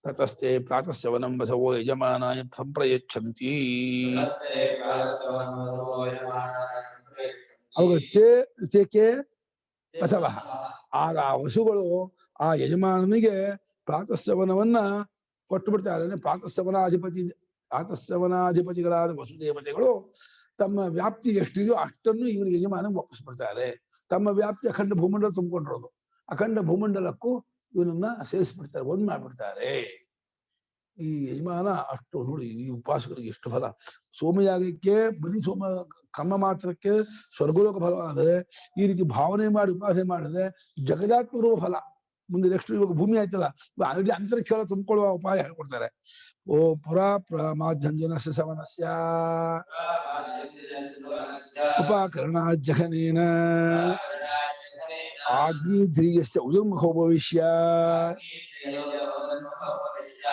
ತತಸ್ತೆ ಪ್ರಾತಃಸವನಂ ಬಸವೋ ಯಜಮಾನಾಯ ಸಂಪ್ರಯಚ್ಛಂತಿ. ಅವಾಗ ತೇಕೆ ಬಸವ ಆಗ ಆ ವಸುಗಳು ಆ ಯಜಮಾನನಿಗೆ ಪ್ರಾತಃಸವನವನ್ನ ಕೊಟ್ಟು ಬಿಡ್ತಾರೆ. ಪ್ರಾತಃಸವನಾಧಿಪತಿಗಳಾದ ವಸುದೇವತೆಗಳು ತಮ್ಮ ವ್ಯಾಪ್ತಿ ಎಷ್ಟಿದೆಯೋ ಅಷ್ಟನ್ನು ಇವನಿಗೆ ಯಜಮಾನ ಒಪ್ಪಿಸ್ಬಿಡ್ತಾರೆ. ತಮ್ಮ ವ್ಯಾಪ್ತಿ ಅಖಂಡ ಭೂಮಂಡಲ ತುಂಬಿಕೊಂಡಿರೋದು, ಅಖಂಡ ಭೂಮಂಡಲಕ್ಕೂ ಇವನನ್ನ ಸೇರಿಸ್ಬಿಡ್ತಾರೆ, ಒಂದ್ ಮಾಡ್ಬಿಡ್ತಾರೆ. ಈ ಯಜಮಾನ ಅಷ್ಟು ನೋಡಿ, ಈ ಉಪಾಸಕರಿಗೆ ಎಷ್ಟು ಫಲ. ಸೋಮಯಾಗಕ್ಕೆ ಬರೀ ಕರ್ಮ ಮಾತ್ರಕ್ಕೆ ಸ್ವರ್ಗಲೋಕ ಫಲವಾದರೆ, ಈ ರೀತಿ ಭಾವನೆ ಮಾಡಿ ಉಪಾಸನೆ ಮಾಡಿದ್ರೆ ಜಗದಾತ್ಮರುವ ಫಲ. ಮುಂದೆ ನೆಕ್ಸ್ಟ್ ಇವಾಗ ಭೂಮಿ ಆಯ್ತಲ್ಲ, ಆಲ್ರೆಡಿ ಅಂತರಿಕ್ಷ ತುಂಬಿಕೊಳ್ಳುವ ಉಪಾಯ ಹೇಳ್ಕೊಡ್ತಾರೆ. ಓ ಪುರಾ ಮಾಧ್ಯಂಜನಸ್ಯ ಸವನಸ್ಯ ಉಪಕರಣ ಜಘನೇನ ಆಗ್ನೇಧ್ರಿಯಸ್ಯ ಉದರ್ಮುಖೋಪವಿಶ್ಯ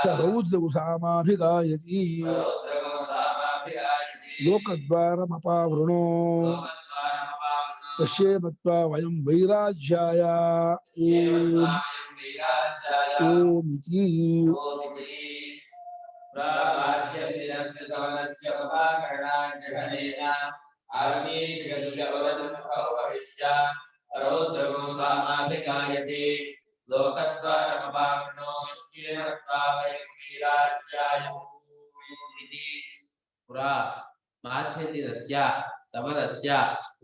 ಸ ರೌದ್ರವು ಸಾಮಾಭಿಗಾಯತಿ ಲೋಕದ್ವಾರಮಪಾವೃಣೋ ಪಶ್ಯೇಮತ್ವಾ ವಯಂ ವೈರಾಜ್ಯಾಯ ಓಂ ಓಂ ಇತಿ. ಪುರಾ ಮಾಧ್ಯಂದಿನಸ್ಯ ಸಮನಸ್ಯ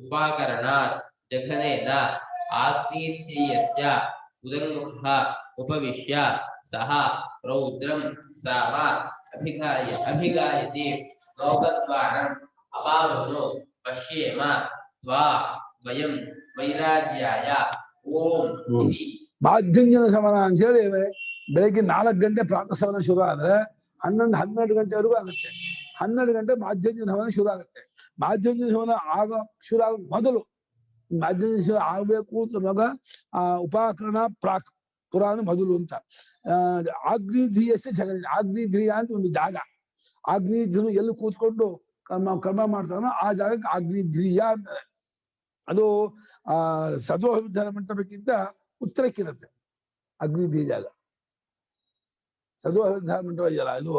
ಉಪಾಕರಣಾತ್ ಜಘನೇನ ಆಗ್ನೇಧ್ಯೇಯಸ್ಯ ಉದನ್ಮುಖಃ ಉಪವಿಶ್ಯ ಸಹ ರೌದ್ರಂ ಸಾಮ ಅಭಿಗಾಯತಿ ಲೋಕದ್ವಾರಂ ಅಪಾವೃಣೋ ಪಶ್ಯೇಮ ತ್ವಾ ವಯಂ ವೈರಾಜ್ಯಾಯ ಓಂ ಇತಿ. ಮಾಧ್ಯಂಜನ ಸಮನ ಅಂತ ಹೇಳಿ ಬೆಳಗ್ಗೆ 4 ಗಂಟೆ ಪ್ರಾತಃ ಸಮನ ಶುರು ಆದ್ರೆ 11-12 ಗಂಟೆವರೆಗೂ ಆಗುತ್ತೆ. 12 ಗಂಟೆ ಮಾಧ್ಯಂಜನ ಸಮನ ಶುರು ಆಗುತ್ತೆ. ಮಾಧ್ಯಂಜನ ಸಮನ ಶುರು ಆಗ ಮೊದಲು ಮಾಧ್ಯಂಜನ ಸಮನ ಆಗ್ಬೇಕು ಅಂತ ಉಪಾಕರಣ ಪ್ರಾಕ್ ಪುರಾಣ ಮೊದಲು ಅಂತ. ಆಗ್ನೇಧ್ರಿಯಸ್ಯ ಜಗನ್, ಆಗ್ನೇಧ್ರಿಯ ಅಂತ ಒಂದು ಜಾಗ, ಆಗ್ನೇಧ್ರಿಯನು ಎಲ್ಲಿ ಕೂತ್ಕೊಂಡು ಕರ್ಮ ಮಾಡ್ತಾನೋ ಆ ಜಾಗಕ್ಕೆ ಆಗ್ನೇಧ್ರಿಯ ಅಂತಾರೆ. ಅದು ಸದ್ವವಿಧಾನ ಮಂಟಪಕ್ಕಿಂತ ಉತ್ತರಕ್ಕಿರುತ್ತೆ ಅಗ್ನಿಧ್ರಿಯ ಜಾಗ. ಸದ್ವವಿಧಾನ ಮಂಟಪ ಇದೆಯಲ್ಲ, ಇದು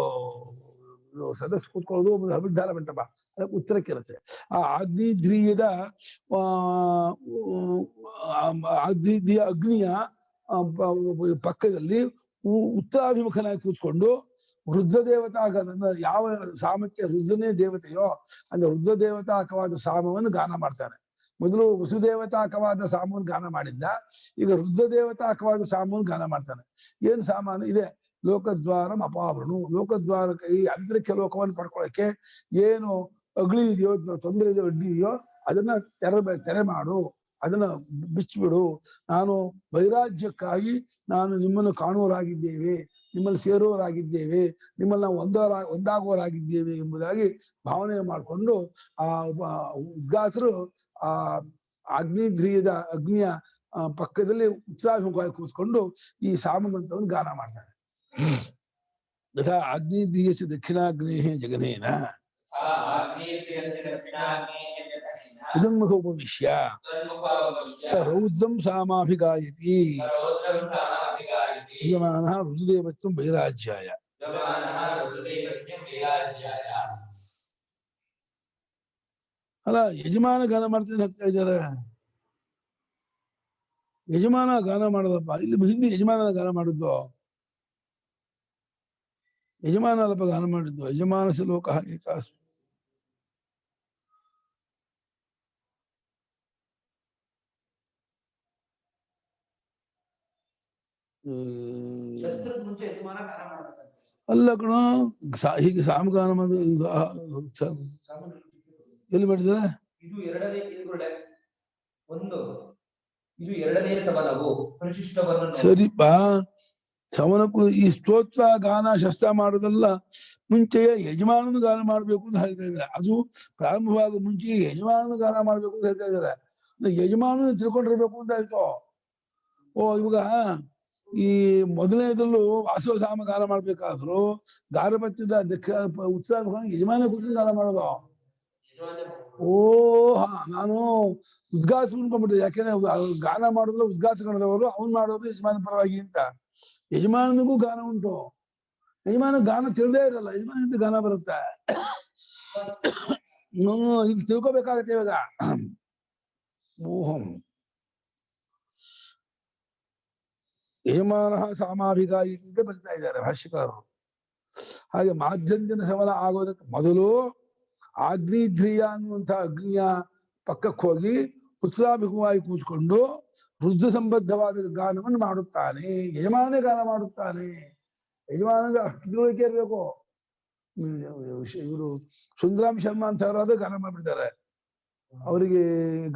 ಸದಸ್ಯ ಕೂತ್ಕೊಳ್ಳೋದು ಒಂದು ಅಭಿಧಾನ ಮಂಟಪ, ಅದಕ್ಕೆ ಉತ್ತರಕ್ಕಿರುತ್ತೆ. ಆ ಆಗ್ನೇಧ್ರಿಯದ ಅಗ್ನಿಯ ಪಕ್ಕದಲ್ಲಿ ಉತ್ತರಾಭಿಮುಖನಾಗಿ ಕೂತ್ಕೊಂಡು ರುದ್ರ ದೇವತಾ ಯಾವ ಸಾಮಕ್ಕೆ ರುದ್ರನೇ ದೇವತೆಯೋ ಅಂದ್ರೆ ರುದ್ರ ದೇವತಾಕವಾದ ಸಾಮವನ್ನು ಗಾನ ಮಾಡ್ತಾನೆ. ಮೊದಲು ವಸುದೇವತಾಕವಾದ ಸಾಮವನ್ನು ಗಾನ ಮಾಡಿದ್ದ, ಈಗ ರುದ್ರ ದೇವತಾಕವಾದ ಸಾಮವನ್ನು ಗಾನ ಮಾಡ್ತಾನೆ. ಏನ್ ಸಾಮಾನು ಇದೆ? ಲೋಕದ್ವಾರಂ ಅಪಾವೃಣು, ಲೋಕದ್ವಾರಕ್ಕೆ ಈ ಅಂತರಿಕ್ಷ ಲೋಕವನ್ನು ಪಡ್ಕೊಳ್ಳೋಕೆ ಏನು ಅಗಳಿ ಇದೆಯೋ, ತೊಂದರೆ ಇದೆಯೋ, ಅಡ್ಡಿ ಇದೆಯೋ ಅದನ್ನ ತೆರೆ ಮಾಡು, ಅದನ್ನ ಬಿಚ್ಚಿಬಿಡು. ನಾನು ವೈರಾಜ್ಯಕ್ಕಾಗಿ ನಾನು ನಿಮ್ಮನ್ನು ಕಾಣುವರಾಗಿದ್ದೇವೆ, ನಿಮ್ಮಲ್ಲಿ ಸೇರುವರಾಗಿದ್ದೇವೆ, ನಿಮ್ಮಲ್ಲಿ ನಾವು ಒಂದಾಗುವರಾಗಿದ್ದೇವೆ ಎಂಬುದಾಗಿ ಭಾವನೆ ಮಾಡಿಕೊಂಡು ಆ ಉದ್ಗಾತರು ಆ ಅಗ್ನಿಧ್ರಿಯದ ಅಗ್ನಿಯ ಪಕ್ಕದಲ್ಲಿ ಉತ್ಸಾಹವಾಗಿ ಕೂತ್ಕೊಂಡು ಈ ಸಾಮಮಂತ್ರವನ್ನು ಗಾನ ಮಾಡ್ತಾರೆ. ಯಥಾ ಅಗ್ನಿಧ್ರಿಯಸ್ಯ ದಕ್ಷಿಣಾಗ್ನೇಃ ಜಗನೇನ ಉದನ್ಮುಖ ಉಪವಿಶ್ಯ ಸ ರೌದ್ರಂ ಸಾಮಾಭಿಗಾಯತಿ ಯಜಮಾನಃ ರುದ್ರದೇವತ್ವಂ ವೈರಾಜ್ಯಾಯ. ಅಲ್ಲ, ಯಜಮಾನ ಗಾನ ಮಾಡ್ತೀನಿ ಹಾಕ್ತಾ ಇದ್ದಾರೆ. ಯಜಮಾನ ಗಾನ ಮಾಡೋದಪ್ಪ, ಇಲ್ಲಿ ಹಿಂದೆ ಯಜಮಾನ ಗಾನ ಮಾಡಿದ್ದು, ಯಜಮಾನ ಅಲ್ಲಪ್ಪ ಗಾನ ಮಾಡಿದ್ದು. ಯಜಮಾನಸ ಲೋಕಃ ಏತಾಸ್ಮಿ. ಅಲ್ಲ ಕಣ, ಹೀಗೆ ಸಾಮಗಾನ ಎಲ್ಲಿ ಮಾಡಿದಾರೆ? ಇದು ಎರಡನೇ ಸಮನವು ಪರಿಶಿಷ್ಟವನ್ನು ಸರಿಪಾ. ಸಮನಕ್ಕೂ ಈ ಸ್ತೋತ್ರ ಗಾನ ಶಸ್ತ್ರ ಮಾಡೋದಲ್ಲ ಮುಂಚೆಯೇ ಯಜಮಾನನ ಗಾನ ಮಾಡ್ಬೇಕು ಅಂತ ಹೇಳ್ತಾ ಇದ್ದಾರೆ. ಅದು ಪ್ರಾರಂಭವಾಗ ಮುಂಚೆ ಯಜಮಾನನ ಗಾನ ಮಾಡ್ಬೇಕು ಅಂತ ಹೇಳ್ತಾ ಇದ್ದಾರೆ. ಯಜಮಾನ ತಿಳ್ಕೊಂಡಿರ್ಬೇಕು ಅಂತ ಆಯ್ತು. ಇವಾಗ ಈ ಮೊದಲನೇದಲ್ಲೂ ವಾಸವ ಸಾಮ ಗಾನ ಮಾಡ್ಬೇಕಾದ್ರು ಗಾನಪತ್ಯದ ಉತ್ಸಾಹ ಯಜಮಾನ ಕೂತ್ಕೊಂಡು ಗಾನ ಮಾಡೋದು. ನಾನು ಉದ್ಘಾಸ ಅನ್ಕೊಂಡ್ಬಿಟ್ಟೆ, ಯಾಕೆಂದ್ರೆ ಗಾನ ಮಾಡೋದ್ರ ಉದ್ಘಾಸಗಳದವರು ಅವ್ನು ಮಾಡೋದು ಯಜಮಾನ ಪರವಾಗಿ ಅಂತ. ಯಜಮಾನನಿಗೂ ಗಾನ ಉಂಟು, ಯಜಮಾನ ಗಾನ ತಿಳಿದೇ ಇರಲ್ಲ, ಯಜಮಾನಿಂದ ಗಾನ ಬರುತ್ತೆ. ಇದು ತಿಳ್ಕೊಬೇಕಾಗತ್ತೆ ಇವಾಗ. ಮೋಹಂ ಯಜಮಾನ ಸಾಮಾಭಿಗಾಯಿ ಅಂತ ಬರ್ತಾ ಇದ್ದಾರೆ ಭಾಷ್ಯಕಾರರು. ಹಾಗೆ ಮಾಧ್ಯಂಜನ ಸಮನ ಆಗೋದಕ್ಕೆ ಮೊದಲು ಆಗ್ನೇಧ್ರಿಯ ಅನ್ನುವಂಥ ಅಗ್ನಿಯ ಪಕ್ಕಕ್ಕೆ ಹೋಗಿ ಉತ್ತರಾಭಿಮುಖವಾಗಿ ಕೂತ್ಕೊಂಡು ರುದ್ರ ಸಂಬದ್ಧವಾದ ಗಾನವನ್ನು ಮಾಡುತ್ತಾನೆ. ಯಜಮಾನೇ ಗಾನ ಮಾಡುತ್ತಾನೆ. ಯಜಮಾನಗೆ ಅಷ್ಟು ತಿಳುವಳಿಕೆ ಇರಬೇಕು. ಇವರು ಸುಂದರಾಮ್ ಶರ್ಮಾ ಅಂತ ಅವರಾದ್ರೆ ಗಾನ ಮಾಡ್ಬಿಡ್ತಾರೆ, ಅವರಿಗೆ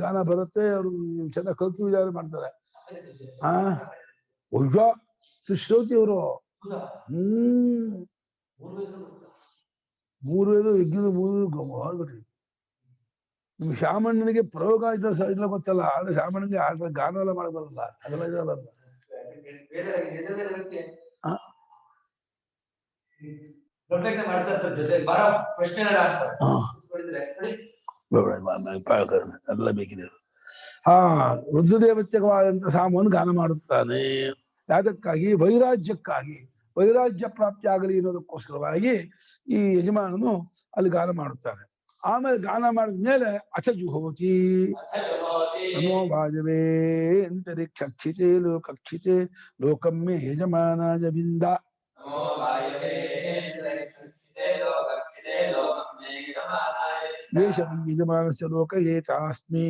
ಗಾನ ಬರುತ್ತೆ, ಅವರು ಚೆನ್ನಾಗಿ ಕಲ್ತು ವಿಚಾರ ಮಾಡ್ತಾರೆ. ಶ್ರೋತಿ ಅವರು 3 ವೇದ ಯಜ್ಞದ 3 ಹೊರಬಿಟ್ರಿ. ನಿಮ್ ಶಾಮಣ್ಣನಿಗೆ ಪ್ರಯೋಗ ಇಲ್ಲ ಗೊತ್ತಲ್ಲ, ಆದ್ರೆ ಶಾಮಣ್ಣನಿಗೆ ಆದ್ರೆ ಗಾನ ಎಲ್ಲ ಮಾಡಬಾರಲ್ಲ, ಅದೆಲ್ಲ ಇದಲ್ಲ. ಎಲ್ಲ ಬೇಕಿದೆ. ರುದ್ರದೇವತ್ಯಕವಾದಂತ ಸಾಮವನ್ನು ಗಾನ ಮಾಡುತ್ತಾನೆ. ಯಾದಕ್ಕಾಗಿ ವೈರಾಜ್ಯಕ್ಕಾಗಿ, ವೈರಾಜ್ಯ ಪ್ರಾಪ್ತಿ ಆಗಲಿ ಅನ್ನೋದಕ್ಕೋಸ್ಕರವಾಗಿ ಈ ಯಜಮಾನನು ಅಲ್ಲಿ ಗಾನ ಮಾಡುತ್ತಾನೆ. ಆಮೇಲೆ ಗಾನ ಮಾಡಿದ ಮೇಲೆ ಅಥ ಜುಹೋತಿ ನಮೋ ವಾಜವೇ ಅಂತರಿಕ್ಷಕ್ಷಿತೆ ಲೋಕಕ್ಷಿತೆ ಲೋಕಮ್ಮೆ ಯಜಮಾನಾಯ ಬಿಂದ. ಯೇಷ ಯಜಮಾನಸ್ಯ ಲೋಕ ಏತಾಸ್ಮಿ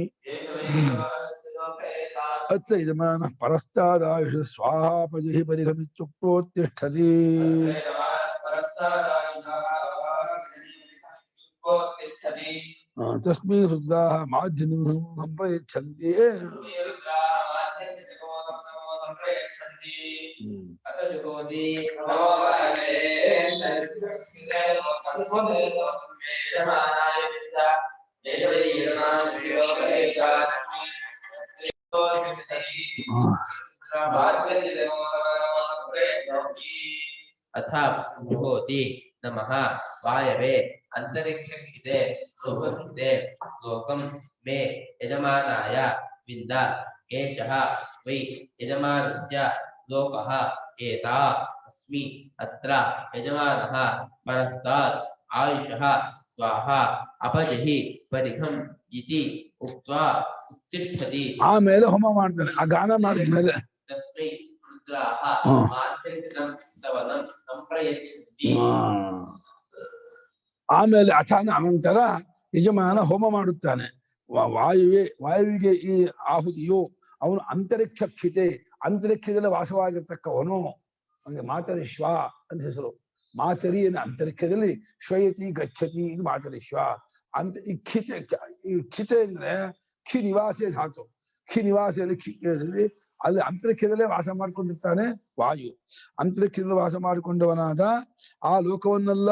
ಅತ್ರ ಯಜಮಾನಃ ಪರಸ್ತಾದಾಯುಷ ಸ್ವಾಹಾಪಜಿ ಪರಿಗಮಿತ್ಯುಕ್ತೋತ್ತಿಷ್ಠತಿ. ತಸ್ಮೈ ರುದ್ರಾಃ ಮಾಧ್ಯಮಂ ಸಂಪ್ರಯಚ್ಛಂತಿ. ಅಥ ಜುಹೋತಿ ನಮಃ ವಾಯವೆ ಅಂತರಿಕ್ಷಸ್ಥಿತೆ ಲೋಕಸ್ಥಿತೆ ಲೋಕಂ ಮೇ ಯಜಮಾನಾಯ ವಿಂದ. ಏಷಃ ವೈ ಯಜಮಾನಸ್ಯ ಲೋಕಃ ಏತಾ ಅಸ್ಮಿ ಅತ್ರ ಯಜಮಾನಃ ಪರಸ್ತಾತ್ ಆಯುಷಃ ಸ್ವಾಹಾ ಅಪಜಹಿ ಪರಿಘಂ ಇತಿ ಉಕ್ತ್ವಾ ಉತ್ತಿಷ್ಠತಿ. ಆಮೇಲೆ ಹೋಮ ಮಾಡ್ತಾನೆ. ಆ ಗಾನ ಮಾಡಿದ್ಮೇಲೆ ತಸ್ಮೈ ರುದ್ರಾಃ ಮಾಧ್ಯಂತಿಕಂ ಸ್ತವನಂ ಸಂಪ್ರಯಚ್ಛಂತಿ. ಆಮೇಲೆ ಅಥಾನ ಅನಂತರ ಯಜಮಾನ ಹೋಮ ಮಾಡುತ್ತಾನೆ. ವಾಯುವಿಗೆ ಈ ಆಹುತಿಯು ಅವನು ಅಂತರಿಕ್ಷಕ್ಷಿತೆ, ಅಂತರಿಕ್ಷದಲ್ಲಿ ವಾಸವಾಗಿರ್ತಕ್ಕವನು. ಅಂದ್ರೆ ಮಾತರಿಶ್ವ ಅಂತ ಹೆಸರು. ಮಾತರಿ ಅನ್ನ ಅಂತರಿಕ್ಷದಲ್ಲಿ ಶ್ವಯತಿ ಗಚ್ಚತಿ, ಇದು ಮಾತರಿಶ್ವ ಅಂತ. ಈ ಕ್ಷಿತೆ ಅಂದ್ರೆ ಕ್ಷಿ ನಿವಾಸೆ ಧಾತು. ಕ್ಷಿ ನಿವಾಸದಲ್ಲಿ ಅಲ್ಲಿ ಅಂತರಿಕ್ಷದಲ್ಲೇ ವಾಸ ಮಾಡ್ಕೊಂಡಿರ್ತಾನೆ ವಾಯು. ಅಂತರಿಕ್ಷದಲ್ಲಿ ವಾಸ ಮಾಡಿಕೊಂಡವನಾದ ಆ ಲೋಕದಲ್ಲ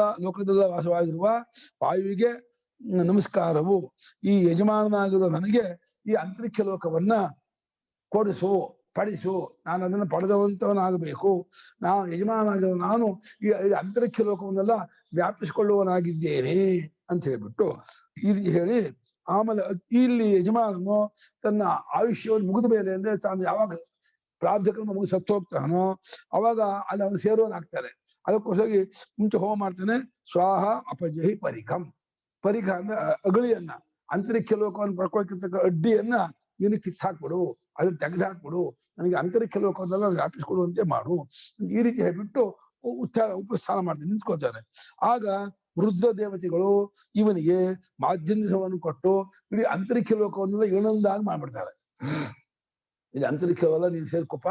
ವಾಸವಾಗಿರುವ ವಾಯುವಿಗೆ ನಮಸ್ಕಾರವು. ಈ ಯಜಮಾನನಾಗಿರುವ ನನಗೆ ಈ ಅಂತರಿಕ್ಷ ಲೋಕವನ್ನ ಕೊಡಿಸು, ಪಡಿಸು. ನಾನು ಅದನ್ನು ಪಡೆದವಂತವನಾಗಬೇಕು. ಯಜಮಾನನಾಗಿರುವ ನಾನು ಈ ಅಂತರಿಕ್ಷ ಲೋಕವನ್ನೆಲ್ಲ ವ್ಯಾಪಿಸಿಕೊಳ್ಳುವನಾಗಿದ್ದೇನೆ ಅಂತ ಹೇಳ್ಬಿಟ್ಟು ಇದು ಹೇಳಿ, ಆಮೇಲೆ ಇಲ್ಲಿ ಯಜಮಾನನು ತನ್ನ ಆಯುಷ್ಯವನ್ನು ಮುಗಿದ ಮೇಲೆ, ಅಂದ್ರೆ ತಾನು ಯಾವಾಗ ಪ್ರಾಬ್ಧಕರ್ಮ ಮುಗಿದು ಸತ್ತು ಹೋಗ್ತಾನೋ ಅವಾಗ ಅಲ್ಲಿ ಅವನು ಸೇರೋನಾಗ್ತಾರೆ. ಅದಕ್ಕೋಸ್ಕರ ಮುಂಚೆ ಹೋಮ ಮಾಡ್ತಾನೆ. ಸ್ವಾಹ ಅಪಜಹಿ ಪರಿಖಂ. ಪರಿಖ ಅಂದ್ರೆ ಅಗಳಿಯನ್ನ, ಅಂತರಿಕ್ಷ ಲೋಕವನ್ನು ಪಡ್ಕೊಳ್ತಿರ್ತಕ್ಕ ಅಡ್ಡಿಯನ್ನ ನೀನು ಕಿತ್ತಾಕ್ಬಿಡು, ಅದನ್ನ ತೆಗೆದುಹಾಕ್ಬಿಡು, ನನಗೆ ಅಂತರಿಕ್ಷ ಲೋಕವನ್ನೆಲ್ಲ ವ್ಯಾಪಿಸ್ಕೊಡುವಂತೆ ಮಾಡು. ಈ ರೀತಿ ಹೇಳ್ಬಿಟ್ಟು ಉಪಸ್ಥಾನ ಮಾಡ್ತಾನೆ, ನಿಂತ್ಕೋತಾನೆ. ಆಗ ವೃದ್ಧ ದೇವತೆಗಳು ಇವನಿಗೆ ಮಾಧ್ಯಮವನ್ನು ಕೊಟ್ಟು ಇಡೀ ಅಂತರಿಕ್ಷ ಲೋಕವನ್ನೆಲ್ಲ ಏನೊಂದಾಗಿ ಮಾಡ್ಬಿಡ್ತಾರೆ. ಇಲ್ಲಿ ಅಂತರಿಕ್ಷವೆಲ್ಲ ನೀನು ಸೇರ್ಕೊಪ್ಪ,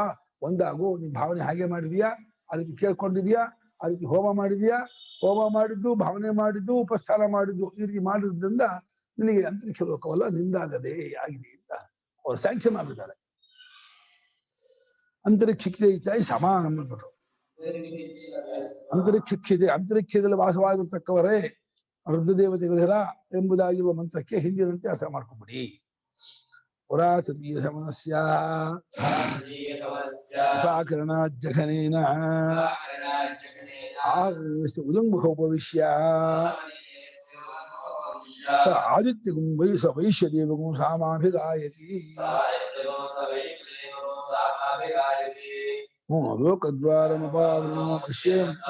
ಒಂದಾಗು, ನೀನ್ ಭಾವನೆ ಹಾಗೆ ಮಾಡಿದ್ಯಾ, ಆ ರೀತಿ ಕೇಳ್ಕೊಂಡಿದ್ಯಾ, ಆ ರೀತಿ ಹೋಮ ಮಾಡಿದ್ಯಾ, ಹೋಮ ಮಾಡಿದ್ದು, ಭಾವನೆ ಮಾಡಿದ್ದು, ಉಪಸ್ಥಾನ ಮಾಡಿದ್ದು, ಈ ರೀತಿ ಮಾಡಿದ್ರಿಂದ ನಿನಗೆ ಅಂತರಿಕ್ಷ ಲೋಕವಲ್ಲ ನಿಂದಾಗದೆ ಆಗಿದೆ ಅಂತ ಅವ್ರು ಸ್ಯಾಂಕ್ಷನ್ ಮಾಡಿದ್ದಾರೆ. ಅಂತರಿಕ್ಷ ಸಮಾನ ಅಂದ್ಬಿಟ್ರು. ಅಂತರಿಕ್ಷದಲ್ಲಿ ವಾಸವಾಗಿರ್ತಕ್ಕವರೇ ರುದ್ರದೇವತೆಗಳಿರ ಎಂಬುದಾಗಿರುವ ಮಂತ್ರಕ್ಕೆ ಹಿಂದಿನಂತೆ ಅರ್ಥ ಮಾಡ್ಕೊಂಬಿಡಿ. ಪುರಾತನೀಯ ಸಮನಸ್ಯ ಉಪಾಕರಣ ಜಘನೇನ ಉದಂಬುಖ ಉಪವಿಶ್ಯ ಸ ಆದಿತ್ಯಗುಂ ವೈಶ್ಯದೇವಗುಂ ಸಾಮಾಭಿಗಾಯತಿ. ಲೋಕದ್ವಾರಮಪಾವೃಣೋ ಪಶ್ಯೇತ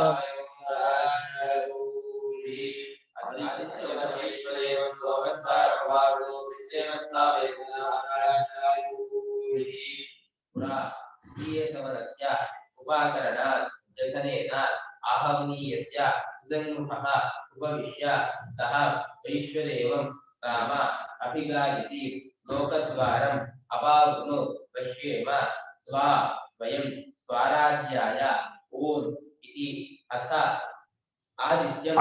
ಉಪಾಕರಣಾತ್ ಜಘನೇನಾತ್ ಆಹವನೀಯಸ್ಯ ಉದಂಗುಃ ಉಪವಿಶ್ಯ ಸಹ ವೈಶ್ವದೇವಂ ಸಾಮ ಅಭಿಗಾಯತಿ. ಲೋಕದ್ವಾರಂ ಅಪಾವೃಣು ಪಶ್ಯೇಮ ತ್ವಾ ವಯಂ ಸ್ವರಾಜ್ಯಾಯ ಓಂ ಇತಿ. ಅಥ ಆದಿತ್ಯಂ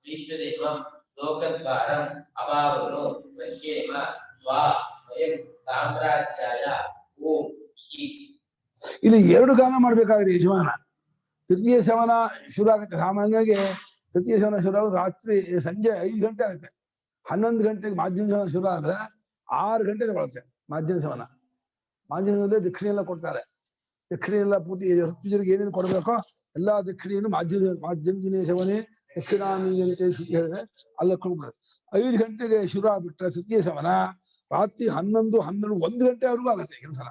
ವೈಶ್ವದೇವಂ ಲೋಕದ್ವಾರಂ ಅಪಾವೃಣು ಪಶ್ಯೇಮ ತ್ವಾ ವಯಂ ಸಾಮ್ರಾಜ್ಯಾಯ ಓಂ ಇತಿ. ಇಲ್ಲಿ ಎರಡು ಗಾನ ಮಾಡ್ಬೇಕಾಗಿದೆ ಯಜಮಾನ. ತೃತೀಯ ಶವನ ಶುರು ಆಗುತ್ತೆ. ಸಾಮಾನ್ಯವಾಗಿ ತೃತೀಯ ಶವನ ಶುರು ಆಗೋದು ರಾತ್ರಿ ಸಂಜೆ 5 ಗಂಟೆ ಆಗುತ್ತೆ. 11 ಗಂಟೆಗೆ ಮಾಧ್ಯಮ ಸೇವನ ಶುರು ಆದ್ರೆ 6 ಗಂಟೆ ತಗೊಳುತ್ತೆ ಮಾಧ್ಯಮ ಸೇವನ. ಮಾಧ್ಯಮದಲ್ಲಿ ದಕ್ಷಿಣೆ ಎಲ್ಲ ಕೊಡ್ತಾರೆ. ದಕ್ಷಿಣೆ ಎಲ್ಲ ಪೂರ್ತಿ ಋತುಜರಿಗೆ ಏನೇನು ಕೊಡಬೇಕೋ ಎಲ್ಲಾ ದಕ್ಷಿಣೆಯನ್ನು ಮಾಧ್ಯಮ ಸೇವನೆ ದಕ್ಷಿಣಾನಿ ಅಂತ ಹೇಳಿದೆ. ಅಲ್ಲ ಕೊಡ್ಬೋದು. 5 ಗಂಟೆಗೆ ಶುರು ಆಗ್ಬಿಟ್ರೆ ತೃತೀಯ ಸೇವನ ರಾತ್ರಿ 11, 12, 1 ಗಂಟೆವರೆಗೂ ಆಗುತ್ತೆ. ಕೆಲವು ಸಲ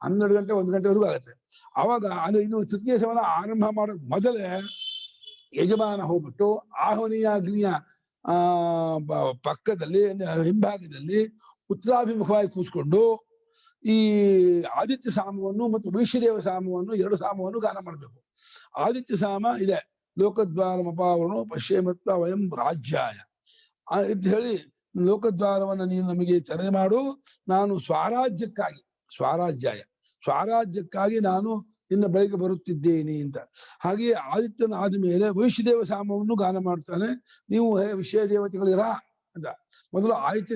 12 ಗಂಟೆ 1 ಗಂಟೆವರೆಗೂ ಆಗುತ್ತೆ. ಅವಾಗ ಅದು ಇನ್ನು ತೃತೀಯ ಸೇವನ ಆರಂಭ ಮಾಡೋಕ್ ಮೊದಲೇ ಯಜಮಾನ ಹೋಗ್ಬಿಟ್ಟು ಆಹ್ವನೀಯ ಅಗ್ನಿಯ ಪಕ್ಕದಲ್ಲಿ ಹಿಂಭಾಗದಲ್ಲಿ ಉತ್ತರಾಭಿಮುಖವಾಗಿ ಕೂತ್ಕೊಂಡು ಈ ಆದಿತ್ಯ ಸಾಮವನ್ನು ಮತ್ತು ವೈಶ್ಯದೇವ ಸಾಮವನ್ನು 2 ಸಾಮವನ್ನು ಗಾನ ಮಾಡಬೇಕು. ಆದಿತ್ಯ ಸಾಮ ಇದೆ, ಲೋಕದ್ವಾರಮಪಾವರಣೋ ಪಶ್ಯೇಮತ್ವ ವಯಂ ರಾಜ್ಯಾಯ ಅಂತ ಹೇಳಿ, ಲೋಕದ್ವಾರವನ್ನು ನೀನು ನಮಗೆ ತೆರೆ ಮಾಡು, ನಾನು ಸ್ವರಾಜ್ಯಕ್ಕಾಗಿ ನಾನು ನಿನ್ನ ಬಳಿಗೆ ಬರುತ್ತಿದ್ದೇನೆ ಅಂತ. ಹಾಗೆಯೇ ಆದಿತ್ಯನ ಆದ್ಮೇಲೆ ವೈಶ್ಯದೇವ ಸಾಮವನ್ನು ಗಾನ ಮಾಡ್ತಾನೆ. ನೀವು ವಿಷಯ ದೇವತೆಗಳಿರ ಅಂತ. ಮೊದಲು ಆದಿತ್ಯ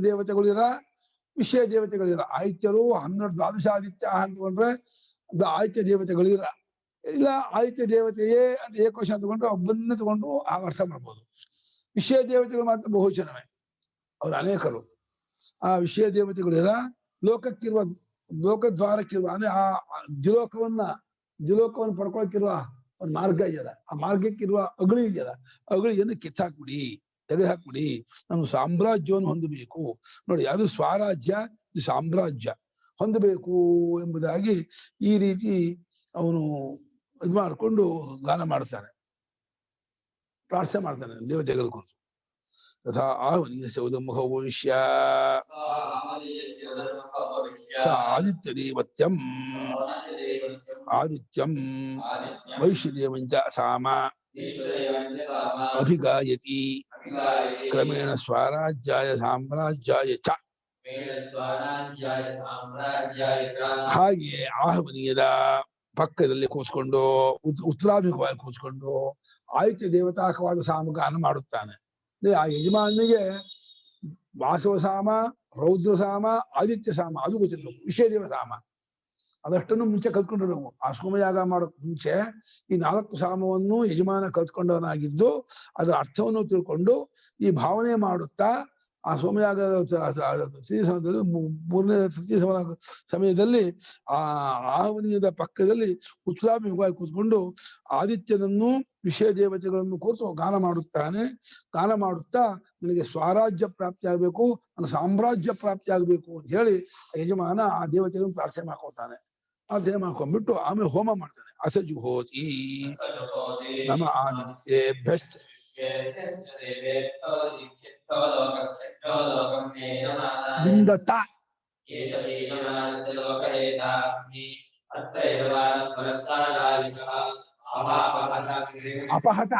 ದೇವತೆಗಳಿರ, ವಿಷಯ ದೇವತೆಗಳಿರ. ಆದಿತ್ಯರು 12 ದ್ವಾದಶಾದಿತ್ಯ ಅಂತಕೊಂಡ್ರೆ ಆದಿತ್ಯ ದೇವತೆಗಳಿರ. ಇಲ್ಲ ಆದಿತ್ಯ ದೇವತೆಯೇ ಅಂತ ಏಕೋಶ ಅಂತಕೊಂಡ್ರೆ ಒಬ್ಬನ್ನೇ ತಗೊಂಡು ಅರ್ಥ ಮಾಡ್ಬೋದು. ವಿಷಯ ದೇವತೆಗಳು ಮಾತ್ರ ಬಹುಚನವೇ, ಅವ್ರು ಅನೇಕರು. ಆ ವಿಷಯ ದೇವತೆಗಳಿರ, ಲೋಕದ್ವಾರಕ್ಕಿರುವ ಅಂದ್ರೆ ಆ ದ್ಯುಲೋಕವನ್ನು ಪಡ್ಕೊಳಕ್ಕಿರುವ ಒಂದು ಮಾರ್ಗ ಇದೆಯಲ್ಲ, ಆ ಮಾರ್ಗಕ್ಕಿರುವ ಅಗಳಿ ಇದೆಯಲ್ಲ, ಅಗಳಿಯನ್ನು ಕಿತ್ತಾಕ್ಬಿಡಿ, ತೆಗೆದುಹಾಕ್ಬಿಡಿ. ನಾನು ಸಾಮ್ರಾಜ್ಯವನ್ನು ಹೊಂದಬೇಕು. ನೋಡಿ, ಅದು ಸ್ವರಾಜ್ಯ, ಇದು ಸಾಮ್ರಾಜ್ಯ ಹೊಂದಬೇಕು ಎಂಬುದಾಗಿ ಈ ರೀತಿ ಅವನು ಇದು ಮಾಡಿಕೊಂಡು ಗಾನ ಮಾಡ್ತಾನೆ, ಪ್ರಾರ್ಥನೆ ಮಾಡ್ತಾನೆ ದೇವತೆಗಳ ಕುರಿತು. ತಥಾ ಆಹ್ವನೀಯ ಸೌದಮುಖ ಭವಿಷ್ಯ ಸ ಆದಿತ್ಯದೇವತ್ಯಂ ವೈಶ್ಯದೇವಂಚ ಸಾಮ ಅಭಿಗಾಯತಿ ಕ್ರಮೇಣ ಸ್ವರಾಜ್ಯಾಯ ಸಾಮ್ರಾಜ್ಯಾಯ ಚ. ಹಾಗೆಯೇ ಆಹ್ವನೀಯದ ಪಕ್ಕದಲ್ಲಿ ಕೂತ್ಕೊಂಡು ಉತ್ತರಾಭಿಮುಖವಾಗಿ ಕೂತ್ಕೊಂಡು ಆದಿತ್ಯ ದೇವತಾಕವಾದ ಸಾಮಗಾನ ಮಾಡುತ್ತಾನೆ. ಆ ಯಜಮಾನಿಗೆ ವಾಸವ ಸಾಮ, ರೌದ್ರ ಸಾಮ, ಆದಿತ್ಯ ಸಾಮ ಅದು ಗೊತ್ತಿರ್ಬೇಕು. ವಿಷಯದೇವ ಸಾಮ ಅದಷ್ಟನ್ನು ಮುಂಚೆ ಕಲ್ತ್ಕೊಂಡಿರ್ಬೇಕು. ಆ ಸೋಮಯಾಗ ಮಾಡೋಕ್ ಮುಂಚೆ ಈ 4 ಸಾಮವನ್ನು ಯಜಮಾನ ಕಲ್ತ್ಕೊಂಡವನಾಗಿದ್ದು ಅದರ ಅರ್ಥವನ್ನು ತಿಳ್ಕೊಂಡು ಈ ಭಾವನೆ ಮಾಡುತ್ತಾ ಆ ಸೋಮಯಾಗದ ಸಮಯದಲ್ಲಿ 3ನೇ ತೃತೀಯ ಸಮಯದಲ್ಲಿ ಆ ಆಹ್ವನೀಯದ ಪಕ್ಕದಲ್ಲಿ ಉತ್ತರಾಭಿಮುಖವಾಗಿ ಕೂತ್ಕೊಂಡು ಆದಿತ್ಯನನ್ನು ವಿಷಯ ದೇವತೆಗಳನ್ನು ಕೂತು ಗಾನ ಮಾಡುತ್ತಾನೆ. ಗಾನ ಮಾಡುತ್ತಾ ನನಗೆ ಸ್ವರಾಜ್ಯ ಪ್ರಾಪ್ತಿ ಆಗ್ಬೇಕು, ನನ್ನ ಸಾಮ್ರಾಜ್ಯ ಪ್ರಾಪ್ತಿ ಆಗ್ಬೇಕು ಅಂತ ಹೇಳಿ ಯಜಮಾನ ಆ ದೇವತೆಗಳನ್ನು ಪ್ರಾರ್ಥನೆ ಮಾಡ್ಕೊಳ್ತಾನೆ. ಪ್ರಾರ್ಥನೆ ಮಾಡ್ಕೊಂಡ್ಬಿಟ್ಟು ಆಮೇಲೆ ಹೋಮ ಮಾಡ್ತಾನೆ. ಅಸಜುಹೋತಿ ನಮ ಆದಿತ್ಯೇಭ್ಯಶ್ಚ ಬಿಂದತ ಅಪಹತ.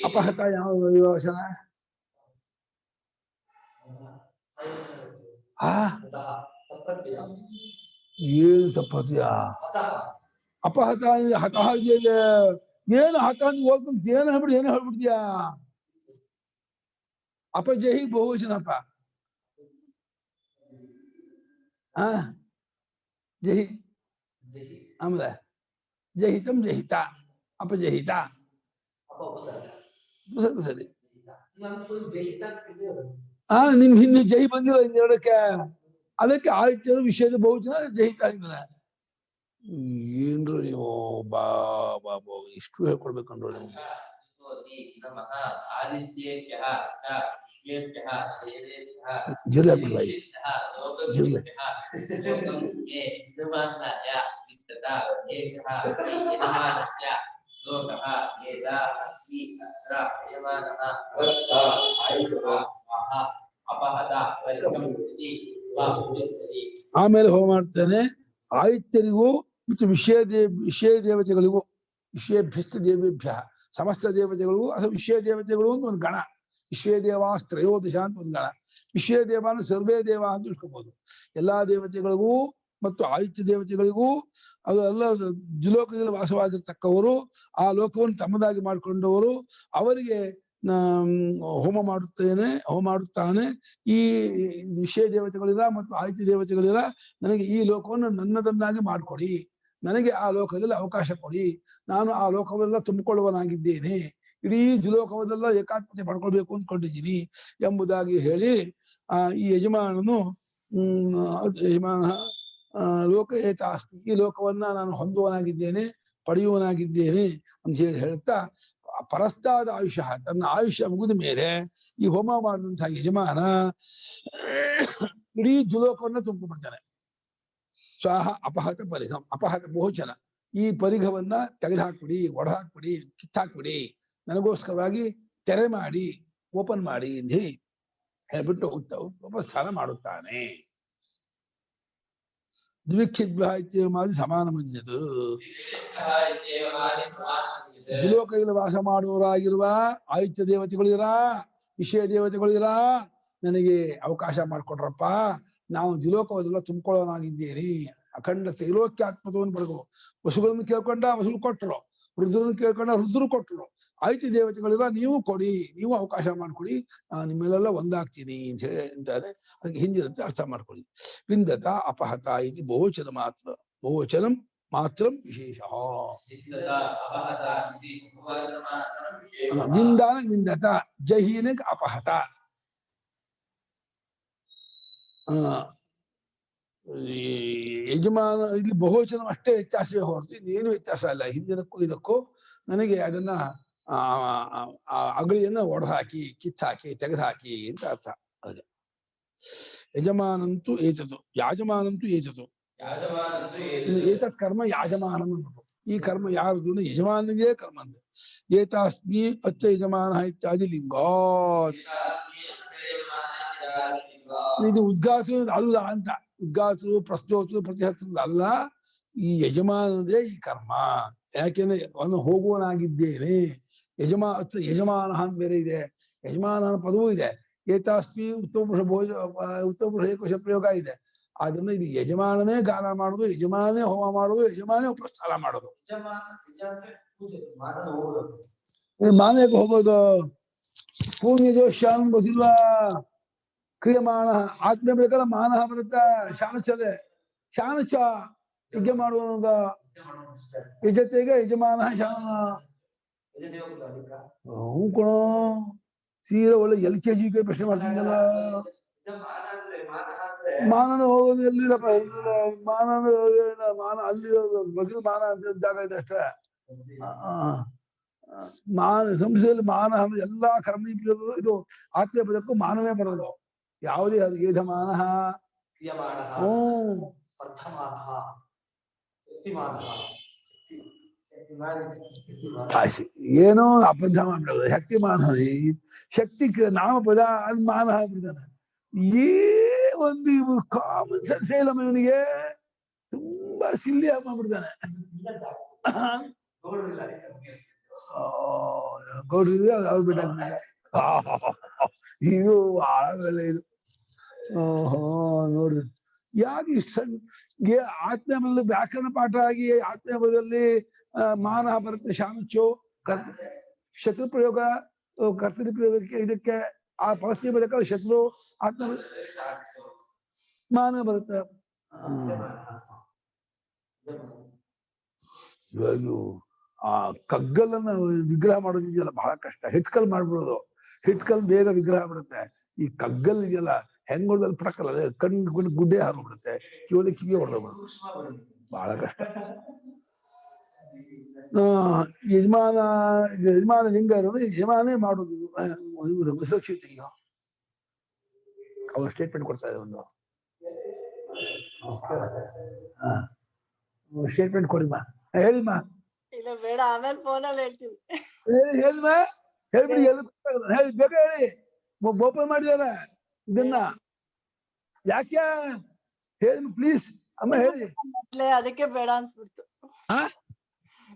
ಅಪಹತ ಯಾವ ವಚನ? ಏನು ತಪ್ಪತ್ಯ? ಅಪಹತ ಹತಃ ಏನು ಹತ ಹೋಗ್ಬೇಕು ಏನು ಹೇಳ್ಬಿಡಿ, ಏನು ಹೇಳ್ಬಿಡ್ತೀಯಾ? ಅಪಜಹಿ ಬಹುವಚನಪ್ಪ. ಜಹಿ ಆಮೇಲೆ ಜಹಿತಂ ಜಹಿತ ಅಪಜಹಿತ ಸರಿ. ನಿಮ್ ಹಿಂದೆ ಜಹಿ ಬಂದಿಲ್ಲ ಇನ್ನೆರಡಕ್ಕೆ, ಅದಕ್ಕೆ ಆದಿತ್ಯರು ವಿಷಯದ ಬಹುಜನ ಜಹಿತ ಆಗಿಲ್ಲ. ಏನ್ರು ನೀವು ಬಾಬಾ ಇಷ್ಟು ಹೇಳ್ಕೊಡ್ಬೇಕಂಡ್ರು ನಿಮ್ಗೆ. ಜಿರ್ಲೆ ಬಿಡ್ಲ ಜಿರ್ಲೆ ಆಮೇಲೆ ಹೋಮ ಮಾಡ್ತಾನೆ. ಆದಿತ್ಯರಿಗೂ ಮತ್ತು ವಿಷಯ ದೇವತೆಗಳಿಗೂ, ವಿಷಯಭ್ಯಸ್ತ ದೇವೇಭ್ಯ ಸಮಸ್ತ ದೇವತೆಗಳಿಗೂ ಅಥವಾ ವಿಷಯ ದೇವತೆಗಳು ಅಂತ ಒಂದು ಗಣ, ವಿಷಯ ದೇವಾಸ್ತ್ರಯೋದಶ ಅಂತ ಒಂದು ಗಣ. ವಿಷಯ ದೇವ ಅಂದ್ರೆ ಸರ್ವೇ ದೇವ ಅಂತ ಇಟ್ಕೋಬಹುದು. ಎಲ್ಲಾ ದೇವತೆಗಳಿಗೂ ಮತ್ತು ಆದಿತ್ಯ ದೇವತೆಗಳಿಗೂ ಅದು ಎಲ್ಲ ದ್ಯುಲೋಕದಲ್ಲಿ ವಾಸವಾಗಿರ್ತಕ್ಕವರು, ಆ ಲೋಕವನ್ನು ತಮ್ಮದಾಗಿ ಮಾಡಿಕೊಂಡವರು, ಅವರಿಗೆ ಹೋಮ ಮಾಡುತ್ತಾನೆ. ಈ ವಿಷಯ ದೇವತೆಗಳಿಲ್ಲ ಮತ್ತು ಆದಿತ್ಯ ದೇವತೆಗಳಿಲ್ಲ, ನನಗೆ ಈ ಲೋಕವನ್ನು ನನ್ನದನ್ನಾಗಿ ಮಾಡಿಕೊಡಿ, ನನಗೆ ಆ ಲೋಕದಲ್ಲಿ ಅವಕಾಶ ಕೊಡಿ, ನಾನು ಆ ಲೋಕವೆಲ್ಲ ತುಂಬಿಕೊಳ್ಳುವನಾಗಿದ್ದೇನೆ, ಇಡೀ ದ್ವಿಲೋಕವನ್ನೆಲ್ಲ ಏಕಾತ್ಮತೆ ಪಡ್ಕೊಳ್ಬೇಕು ಅಂದ್ಕೊಂಡಿದ್ದೀನಿ ಎಂಬುದಾಗಿ ಹೇಳಿ ಈ ಯಜಮಾನನು ಯಜಮಾನ ಲೋಕ ಏತಾಸ್ಮಿ, ಈ ಲೋಕವನ್ನ ನಾನು ಹೊಂದುವನಾಗಿದ್ದೇನೆ, ಪಡೆಯುವನಾಗಿದ್ದೇನೆ ಅಂತ ಹೇಳಿ ಹೇಳ್ತಾ ಪರಸ್ತಾದ ಆಯುಷ್ಯ, ತನ್ನ ಆಯುಷ್ಯ ಮುಗಿದ ಮೇಲೆ ಈ ಹೋಮ ಮಾಡಿದಂತಹ ಯಜಮಾನ ಇಡೀ ದ್ವಿಲೋಕವನ್ನ ತುಂಬಿಬಿಡ್ತಾನೆ. ಸ್ವಾಹ ಅಪಹತ ಪರಿಘಂ, ಅಪಹತ ಭೋಜನ, ಈ ಪರಿಘವನ್ನ ತೆಗೆದುಹಾಕ್ಬಿಡಿ, ಒಡೆದಾಕ್ಬಿಡಿ, ಕಿತ್ತಾಕ್ಬಿಡಿ, ನನಗೋಸ್ಕರವಾಗಿ ತೆರೆ ಮಾಡಿ, ಓಪನ್ ಮಾಡಿ ಎಂದು ಹೇಳ್ಬಿಟ್ಟು ಉಪಸ್ಥಾನ ಮಾಡುತ್ತಾನೆ. ದ್ವಿಕ್ಷಿದ್ಭ್ಯ ಇತ್ಯೇವ ಮಾಡಿ ಸಮಾನ ಮಂಜದು. ದ್ವಿಲೋಕದಲ್ಲಿ ವಾಸ ಮಾಡುವವರಾಗಿರುವ ಆಯುಷ್ಯ ದೇವತೆಗಳಿರ, ವಿಷಯ ದೇವತೆಗಳಿರ, ನನಗೆ ಅವಕಾಶ ಮಾಡಿಕೊಡ್ರಪ್ಪ, ನಾವು ದ್ವಿಲೋಕವನ್ನೆಲ್ಲ ತುಂಬಿಕೊಳ್ಳೋನಾಗಿದ್ದೇನೆ, ಅಖಂಡ ತ್ರೈಲೋಕ್ಯಾತ್ಮತವನ್ನು ಪಡೆದು. ವಸುಗಳನ್ನು ಕೇಳ್ಕೊಂಡ ವಸುಗಳು ಕೊಟ್ಟರು, ರುದ್ರನ್ನು ಕೇಳ್ಕೊಂಡ ರುದ್ರರು ಕೊಟ್ಟರು. ಆಯುಷ್ಯ ದೇವತೆಗಳಿರ, ನೀವು ಕೊಡಿ, ನೀವು ಅವಕಾಶ ಮಾಡ್ಕೊಡಿ, ನಾನು ನಿಮ್ಮೆಲ್ಲ ಒಂದಾಗ್ತೀನಿ ಅಂತ ಹೇಳಿ ಅಂತಾರೆ. ಅದಕ್ಕೆ ಹಿಂದಿನಂತೆ ಅರ್ಥ ಮಾಡ್ಕೊಳ್ಳಿ. ವಿಂದತ ಅಪಹತ ಇತಿ ಬಹುವಚನ ಮಾತ್ರ, ಬಹುವಚನಂ ಮಾತ್ರಂ ವಿಶೇಷ. ವಿಂದಾನ ವಿಂದತ, ಜಹೀನಕ್ ಅಪಹತ. ಯಜಮಾನ ಇಲ್ಲಿ ಬಹುವಚನ ಅಷ್ಟೇ ವ್ಯತ್ಯಾಸವೇ ಹೊರತು ಇನ್ನೇನು ವ್ಯತ್ಯಾಸ ಅಲ್ಲ. ಹಿಂದಿನಕ್ಕೂ ಇದಕ್ಕೂ ನನಗೆ ಅದನ್ನ ಅಗಳಿಯನ್ನ ಒಡೆದಾಕಿ, ಕಿತ್ತಾಕಿ, ತೆಗೆದುಹಾಕಿ ಅಂತ ಅರ್ಥ. ಅದೇ ಯಜಮಾನಂತೂ ಏತದು, ಯಾಜಮಾನಂತೂ ಏತದು, ಏತತ್ ಕರ್ಮ ಯಾಜಮಾನಂ ಅನ್ನೋದು. ಈ ಕರ್ಮ ಯಾರದು? ಯಜಮಾನಿಗೆ ಕರ್ಮ ಅಂತ. ಏತಾಸ್ಮಿ ಅಚ್ಚ ಯಜಮಾನ ಇತ್ಯಾದಿ ಲಿಂಗಾತ್. ಇದು ಉದ್ಘಾಸ ಅಲ್ಲ ಅಂತ, ಉದ್ಘಾಸು ಪ್ರಸ್ತೋತು ಪ್ರತಿಹರಿಸುವುದು ಅಲ್ಲ, ಈ ಯಜಮಾನದೇ ಈ ಕರ್ಮ. ಯಾಕೆಂದ್ರೆ ಅವನು ಹೋಗುವನಾಗಿದ್ದೇನೆ. ಯಜಮಾನ ಅಂತ ಬೇರೆ ಇದೆ, ಯಜಮಾನ ಪದವೂ ಇದೆ. ಏತಾಸ್ಮಿ ಉತ್ತಮ ಪುರುಷ ಉತ್ತಮ ಪುರುಷ ಏಕವಚನ ಪ್ರಯೋಗ ಇದೆ. ಆದ್ರಿಂದ ಇದು ಯಜಮಾನನೇ ಗಾನ ಮಾಡುದು, ಯಜಮಾನೇ ಹೋಮ ಮಾಡುದು, ಯಜಮಾನೇ ಉಪಸ್ಥಾನ ಮಾಡುದು. ಮಾನಕ್ಕೆ ಹೋಗೋದು ಪೂರ್ಣ ಜೋಶ್ಯಾನ ಗೊತ್ತಿಲ್ವಾ? ಕ್ರಿಯಮಾನ ಆತ್ಮ ಬೇಕಲ್ಲ, ಮಾನಹ ಬರುತ್ತೆ. ಶಾನಚದೆ ಶಾನಚ ಯಜ್ಞ ಮಾಡುವ ಯಜತೆಗೆ ಯಜಮಾನ ಶಾನ. ಹ್ಞೂ ಕಣ, ಸೀರೆ ಒಳ್ಳೆ LKG ಪ್ರಶ್ನೆ ಮಾಡ್ತಿದ್ದಲ್ಲ. ಮಾನನ ಹೋಗೋದು ಎಲ್ಲಿಲ್ಲಪ್ಪ, ಮಾನ ಅಲ್ಲಿ ಬದಲು ಮಾನ ಅಂತ ಜಾಗ ಇದೆ ಅಷ್ಟೇ. ಸಂಸ್ಥೆಯಲ್ಲಿ ಮಾನ ಎಲ್ಲಾ ಕರ್ಮ ಇದು ಆತ್ಮೀಯ ಪದಕ್ಕೂ ಮಾನವೇ ಬರೋದು. ಯಾವುದೇ ಅದು ಯಜಮಾನ, ಏನೋ ಅಬದ್ಧ ಮಾಡ್ಬಿಡೋದು. ಶಕ್ತಿಮಾನ, ಶಕ್ತಿ ನಾಮಪದ ಅಲ್ಲಿ ಮಾನ ಆಗ್ಬಿಡ್ತಾನೆ. ಒಂದು ಕಾಮನ್ ಸೆನ್ಸ್ ಇಲ್ಲ ಇವನಿಗೆ, ತುಂಬಾ ಸಿಲ್ಲಿ ಆಗಿ ಮಾಡ್ಬಿಡ್ತಾನೆ. ಗೌಡ್ರಿದ್ರೆ ಅವ್ರು ಬಿಟ್ಟಾಗ್ಬಿಟ್ಟ. ಇದು ಬಹಳ ಒಳ್ಳೆ ಇದು. ನೋಡ್ರಿ, ಯಾಕೆ ಇಷ್ಟ ಆತ್ಮ ಮೇಲೆ ವ್ಯಾಕರಣ ಪಾಠ ಆಗಿ ಆತ್ಮದಲ್ಲಿ ಮಾನ ಬರುತ್ತೆ. ಶಾಮಚೋ ಶತ್ರು ಪ್ರಯೋಗ, ಕರ್ತೃ ಪ್ರಯೋಗಕ್ಕೆ ಇದಕ್ಕೆ ಆ ಪರಸ್ಪರ ಬರಕ ಶತ್ರು ಆತ್ಮ ಮಾನ ಬರುತ್ತೆ. ಇವಾಗ ಆ ಕಗ್ಗಲನ್ನ ವಿಗ್ರಹ ಮಾಡೋದಿದೆಯಲ್ಲ ಬಹಳ ಕಷ್ಟ. ಹಿಟ್ಕಲ್ ಮಾಡ್ಬಿಡೋದು, ಹಿಟ್ಕಲ್ ಬೇಗ ವಿಗ್ರಹ ಬಿಡುತ್ತೆ. ಈ ಕಗ್ಗಲ್ ಇದೆಯಲ್ಲ ಹೆಂಗ್ ಹೊಡೆದಲ್ಲಿ ಪಡಕಲ್ಲ, ಅದೇ ಕಣ್ಣು ಗುಡ್ಡೆ ಹಾರೋಗ್ಬಿಡುತ್ತೆ, ಕಿವಿಗೆ ಹೊಡೆದೋಗ್ಬಿಡುತ್ತೆ, ಬಹಳ ಕಷ್ಟ. ಯಜಮಾನ ಲಿಂಗ ಇರೋದು ಯಜಮಾನೇ ಮಾಡೋದು. ವಿಸರ್ಜಿತ ಅವ್ರು ಸ್ಟೇಟ್ಮೆಂಟ್ ಕೊಡ್ತಾ ಇದೆ ಒಂದು. ಸ್ಟೇಟ್ಮೆಂಟ್ ಕೊಡಿಮ್ಮ, ಹೇಳಿಮ್ಮ. ಇಲ್ಲ ಬೇಡ, ಆಮೇಲೆ ಫೋನಲ್ಲಿ ಹೇಳ್ತೀವಿ. ಹೇಳಿಮ್ಮ, ಹೇಳ್ಬಿಡಿ, ಎಲ್ಲ ಹೇಳಿ, ಬೇಗ ಹೇಳಿ. ಓಪನ್ ಮಾಡಿದಾರ ಇದನ್ನ, ಯಾಕೆ ಹೇಳಿ ಪ್ಲೀಸ್ ಅಮ್ಮ, ಹೇಳಿ. ಅದಕ್ಕೆ ಬೇಡ ಅನ್ಸ್ಬಿಡ್ತು.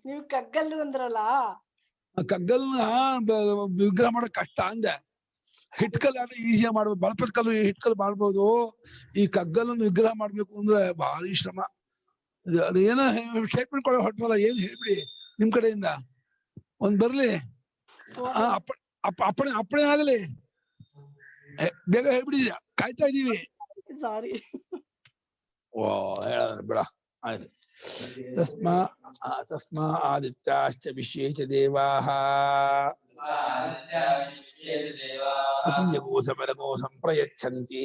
ನೀವು ಕಗ್ಗಲ್ಲು ಅಂದ್ರಲ್ಲ, ಕಗ್ಗಲ್ನ ವಿಗ್ರಹ ಮಾಡೋಕ್ ಕಷ್ಟ ಅಂದೆ. ಹಿಟ್ಕಲ್ ಆದ್ರೆ ಈಸಿಯಾಗಿ ಮಾಡ್ಬೋದು, ಬಳಪದ ಕಲ್ಲು ಹಿಟ್ಕಲ್ ಮಾಡ್ಬೋದು. ಈ ಕಗ್ಗಲನ್ನು ವಿಗ್ರಹ ಮಾಡ್ಬೇಕು ಅಂದ್ರೆ ಭಾರಿ ಶ್ರಮ. ಅದೇನೋ ಸ್ಟೇಟ್ಮೆಂಟ್ ಕೊಡೋ ಹೊಟ್ಟಲ್ಲ, ಏನ್ ಹೇಳ್ಬಿಡಿ ನಿಮ್ ಕಡೆಯಿಂದ ಒಂದ್ ಬರ್ಲಿ. ಅಪ್ಪಣೆ ಆಗಲಿ, ಬೇಗ ಹೇಳ್ಬಿಡಿ, ಕಾಯ್ತಾ ಇದೀವಿ. ಸಾರಿ. ಓ ಹೇಳ ಬಿಡ, ಆಯ್ತು. ತಸ್ಮಾ ಆದಿತ್ಯಾಶ್ಚ ವಿಶ್ವೇ ಚ ದೇವಾಃ ತೃತೀಯಕೋ ಸಮರಕೋ ಸಂಪ್ರಯಚ್ಛಂತಿ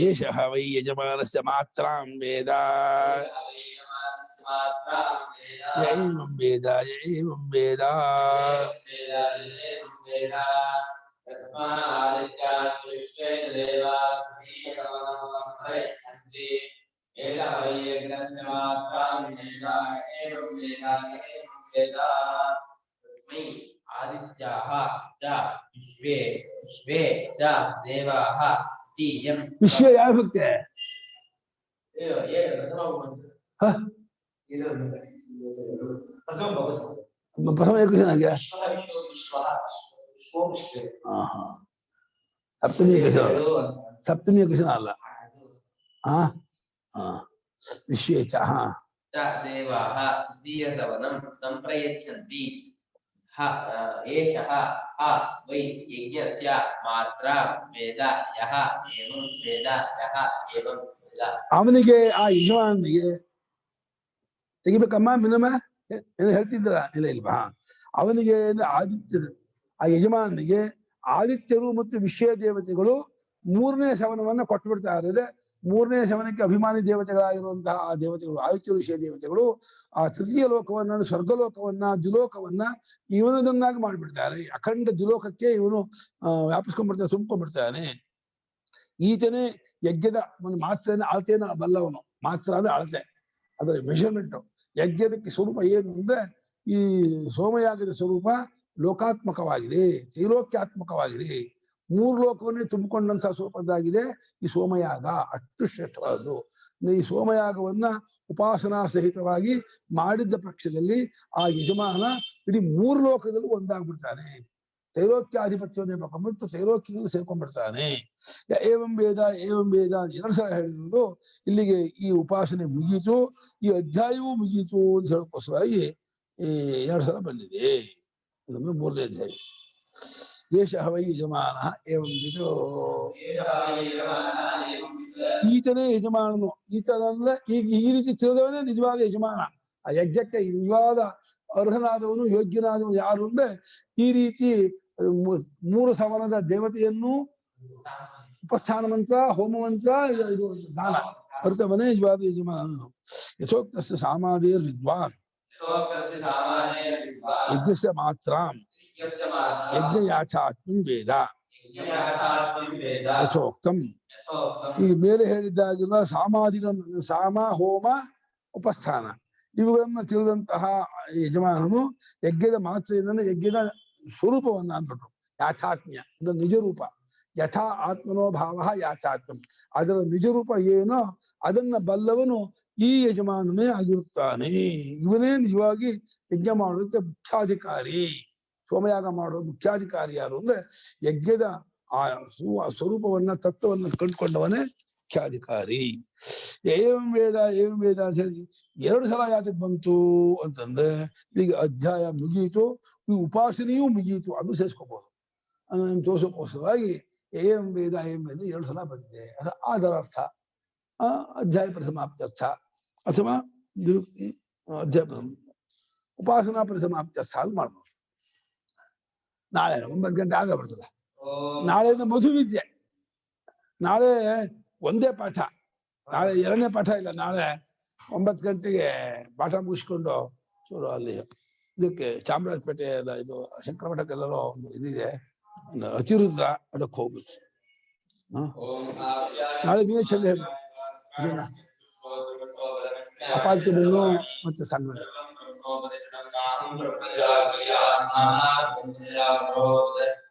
ಏಷಃ ವೈ ಯಜಮಾನಸ್ಯ ಮಾತ್ರಾಂ ವೇದ ಯ ಏವಂ ವೇದ ಯ ಏವಂ ವೇದ आदित्याः च विश्वे विश्वे च देवाः तीयं ವಿಶ್ವ ಯಾವ ಭಕ್ತಿ ಪ್ರಥಮ ಏಕವಚನ ಸಪ್ತಮಿ ಏಕವಚನ ಸಪ್ತಮಿ ಏಕವಚನ ಅಲ್ಲ ವಿಶ್ವೇ ಚ देवाः तृतीयसवनं सम्प्रयच्छन्ति एषः वै यज्ञस्य मात्रा वेद यः एवं वेद यः एवं वेद ಅವನಿಗೆ ಆ ಯಜಮಾನನಿಗೆ ತೆಗಿಬೇಕಮ್ಮ ಮಿನಮ ಏನು ಹೇಳ್ತಿದ್ರ ಇಲ್ಲ ಇಲ್ವಾ ಅವನಿಗೆ ಆದಿತ್ಯದ ಆ ಯಜಮಾನನಿಗೆ ಆದಿತ್ಯರು ಮತ್ತು ವಿಶ್ವ ದೇವತೆಗಳು ಮೂರನೇ ಸವನವನ್ನ ಕೊಟ್ಟು ಬಿಡ್ತಾರೆ ಮೂರನೇ ಸವನಕ್ಕೆ ಅಭಿಮಾನಿ ದೇವತೆಗಳಾಗಿರುವಂತಹ ಆ ದೇವತೆಗಳು ಆದಿತ್ಯ ವಿಷಯ ದೇವತೆಗಳು ಆ ತೃತೀಯ ಲೋಕವನ್ನ ಸ್ವರ್ಗಲೋಕವನ್ನ ದ್ಯುಲೋಕವನ್ನ ಇವನದನ್ನಾಗಿ ಮಾಡಿಬಿಡ್ತಾರೆ ಅಖಂಡ ದ್ಯುಲೋಕಕ್ಕೆ ಇವನು ವ್ಯಾಪಿಸ್ಕೊಂಡ್ಬಿಡ್ತಾನೆ ತುಂಬ್ಕೊಂಡ್ಬಿಡ್ತಾನೆ ಈತನೇ ಯಜ್ಞದ ಒಂದು ಮಾತ್ರೆನ ಅಳತೆನ ಬಲ್ಲವನು ಮಾತ್ರ ಅಂದ್ರೆ ಅಳತೆ ಅದರ ಮೆಷರ್ಮೆಂಟ್ ಯಜ್ಞದಕ್ಕೆ ಸ್ವರೂಪ ಏನು ಅಂದ್ರೆ ಈ ಸೋಮಯಾಗದ ಸ್ವರೂಪ ಲೋಕಾತ್ಮಕವಾಗಿದೆ ತ್ರೈಲೋಕ್ಯಾತ್ಮಕವಾಗಿದೆ ಮೂರು ಲೋಕವನ್ನೇ ತುಂಬಿಕೊಂಡಂತಹ ಸ್ವರೂಪದ್ದಾಗಿದೆ ಈ ಸೋಮಯಾಗ ಅಷ್ಟು ಶ್ರೇಷ್ಠವಾದದ್ದು ಈ ಸೋಮಯಾಗವನ್ನ ಉಪಾಸನಾ ಸಹಿತವಾಗಿ ಮಾಡಿದ್ದ ಪಕ್ಷದಲ್ಲಿ ಆ ಯಜಮಾನ ಇಡೀ ಮೂರು ಲೋಕದಲ್ಲೂ ಒಂದಾಗ್ಬಿಡ್ತಾನೆ ತ್ರೈಲೋಕ್ಯಾಧಿಪತ್ಯವನ್ನೇ ಪಡ್ಕೊಂಡ್ಬಿಟ್ಟು ತ್ರೈಲೋಕ್ಯದಲ್ಲಿ ಸೇರ್ಕೊಂಡ್ಬಿಡ್ತಾನೆ ಏವಂ ವೇದ ಎರಡು ಸಲ ಹೇಳಿದ್ರು ಇಲ್ಲಿಗೆ ಈ ಉಪಾಸನೆ ಮುಗೀತು ಈ ಅಧ್ಯಾಯವೂ ಮುಗೀತು ಅಂತ ಹೇಳೋಕ್ಕೋಸ್ಕರವಾಗಿ ಎರಡು ಸಲ ಬಂದಿದೆ ಇದೊಂದು ಮೂರನೇ ಅಧ್ಯಾಯ ಏಷಃ ವೈ ಯಜಮಾನಃ ಏವಂ ವಿಧೋ ಈತನೇ ಯಜಮಾನನು ಈತನಲ್ಲ ಈಗ ಈ ರೀತಿ ತಿಳಿದವನೇ ನಿಜವಾದ ಯಜಮಾನ ಆ ಯಜ್ಞಕ್ಕೆ ನಿಜವಾದ ಅರ್ಹನಾದವನು ಯೋಗ್ಯನಾದವನು ಯಾರು ಅಂದ್ರೆ ಈ ರೀತಿ ಮೂರು ಸವನದ ದೇವತೆಯನ್ನು ಉಪಸ್ಥಾನ ಮಂತ್ರ ಹೋಮ ಮಂತ್ರ ಇದು ದಾನ ಅರ್ಥವನೇ ನಿಜವಾದ ಯಜಮಾನನು ಯಥೋಕ್ತಸ್ಯ ಸಾಮಾದೇರ್ ವಿದ್ವಾನ್ ಯಜ್ಞಸ್ಯ ಮಾತ್ರಾಂ ಯಜ್ಞಯಾಚಾತ್ಮಂ ವೇದ ಯಥೋಕ್ತಂ ಈ ಮೇಲೆ ಹೇಳಿದ್ದಾಗಿರುವ ಸಾಮಾದಿಗಳನ್ನು ಸಾಮ ಹೋಮ ಉಪಸ್ಥಾನ ಇವುಗಳನ್ನ ತಿಳಿದಂತಹ ಯಜಮಾನನು ಯಜ್ಞದ ಮಾತ್ರೆಯಿಂದ ಯಜ್ಞದ ಸ್ವರೂಪವನ್ನ ಅಂದ್ಬಿಟ್ರು ಯಾಥಾತ್ಮ್ಯ ಅದರ ನಿಜ ರೂಪ ಯಥಾ ಆತ್ಮನೋ ಭಾವ ಯಾಥಾತ್ಮ್ಯಂ ಅದರ ನಿಜ ರೂಪ ಏನೋ ಅದನ್ನ ಬಲ್ಲವನು ಈ ಯಜಮಾನನೇ ಆಗಿರುತ್ತಾನೆ ಇವನೇ ನಿಜವಾಗಿ ಯಜ್ಞ ಮಾಡೋದಕ್ಕೆ ಮುಖ್ಯಾಧಿಕಾರಿ ಸೋಮಯಾಗ ಮಾಡುವ ಮುಖ್ಯಾಧಿಕಾರಿ ಯಾರು ಅಂದ್ರೆ ಯಜ್ಞದ ಆ ಸ್ವರೂಪವನ್ನ ತತ್ವವನ್ನ ಕಂಡುಕೊಂಡವನೇ ಮುಖ್ಯಾಧಿಕಾರಿ ಏವಂ ವೇದ ಅಂತ ಹೇಳಿ ಎರಡು ಸಲ ಯಾತಕ್ಕೆ ಬಂತು ಅಂತಂದ್ರೆ ಈಗ ಅಧ್ಯಾಯ ಮುಗೀತು ಈ ಉಪಾಸನೆಯೂ ಮುಗೀತು ಅದು ಸೇರಿಸ್ಕೋಬಹುದು ತೋರ್ಸೋಕ್ಕೋಸ್ಕರವಾಗಿ ಏವಂ ವೇದ ಎರಡು ಸಲ ಬಂದಿದೆ ಅದರ ಅರ್ಥ ಅಧ್ಯಾಯ ಪರಿಸಮಾಪ್ತ್ಯರ್ಥ ಅಥವಾ ಅಧ್ಯಾಯ ಉಪಾಸನಾ ಪರಿಸಮಾಪ್ತ್ಯರ್ಥ ಅದು ಮಾಡ್ಬೋದು ನಾಳೆ 9 ಗಂಟೆ ಆಗ ಬರ್ತದೆ ನಾಳೆಯಿಂದ ಮಧುವಿದ್ಯೆ ನಾಳೆ ಒಂದೇ ಪಾಠ ನಾಳೆ ಎರಡನೇ ಪಾಠ ಇಲ್ಲ ನಾಳೆ 9 ಗಂಟೆಗೆ ಪಾಠ ಮುಗಿಸ್ಕೊಂಡು ಚೂರು ಅಲ್ಲಿ ಇದಕ್ಕೆ ಚಾಮರಾಜಪೇಟೆ ಇದು ಶಂಕರ ಮಠಕ್ಕೆಲ್ಲರೂ ಒಂದು ಇದಿದೆ ಅತಿರುದ್ರ ಅದಕ್ಕೆ ಹೋಗ್ಬೇಕು ನಾಳೆ ನೀವೇ ಚಂದ ಹೇಳಿ ಅಪಾಲ್ಯವನ್ನು ಮತ್ತೆ ಸಂಘಟನೆ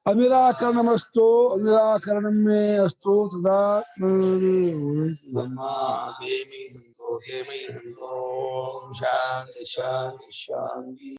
ಅನಿರಾಕರಣಮಸ್ತು ಅನಿರಾಕರಣಂ ಮೇ ಅಸ್ತು ತದಾ ಸಂತೋ ಶಾಂತಿ ಶಾಂತಿ ಶಾಂತಿ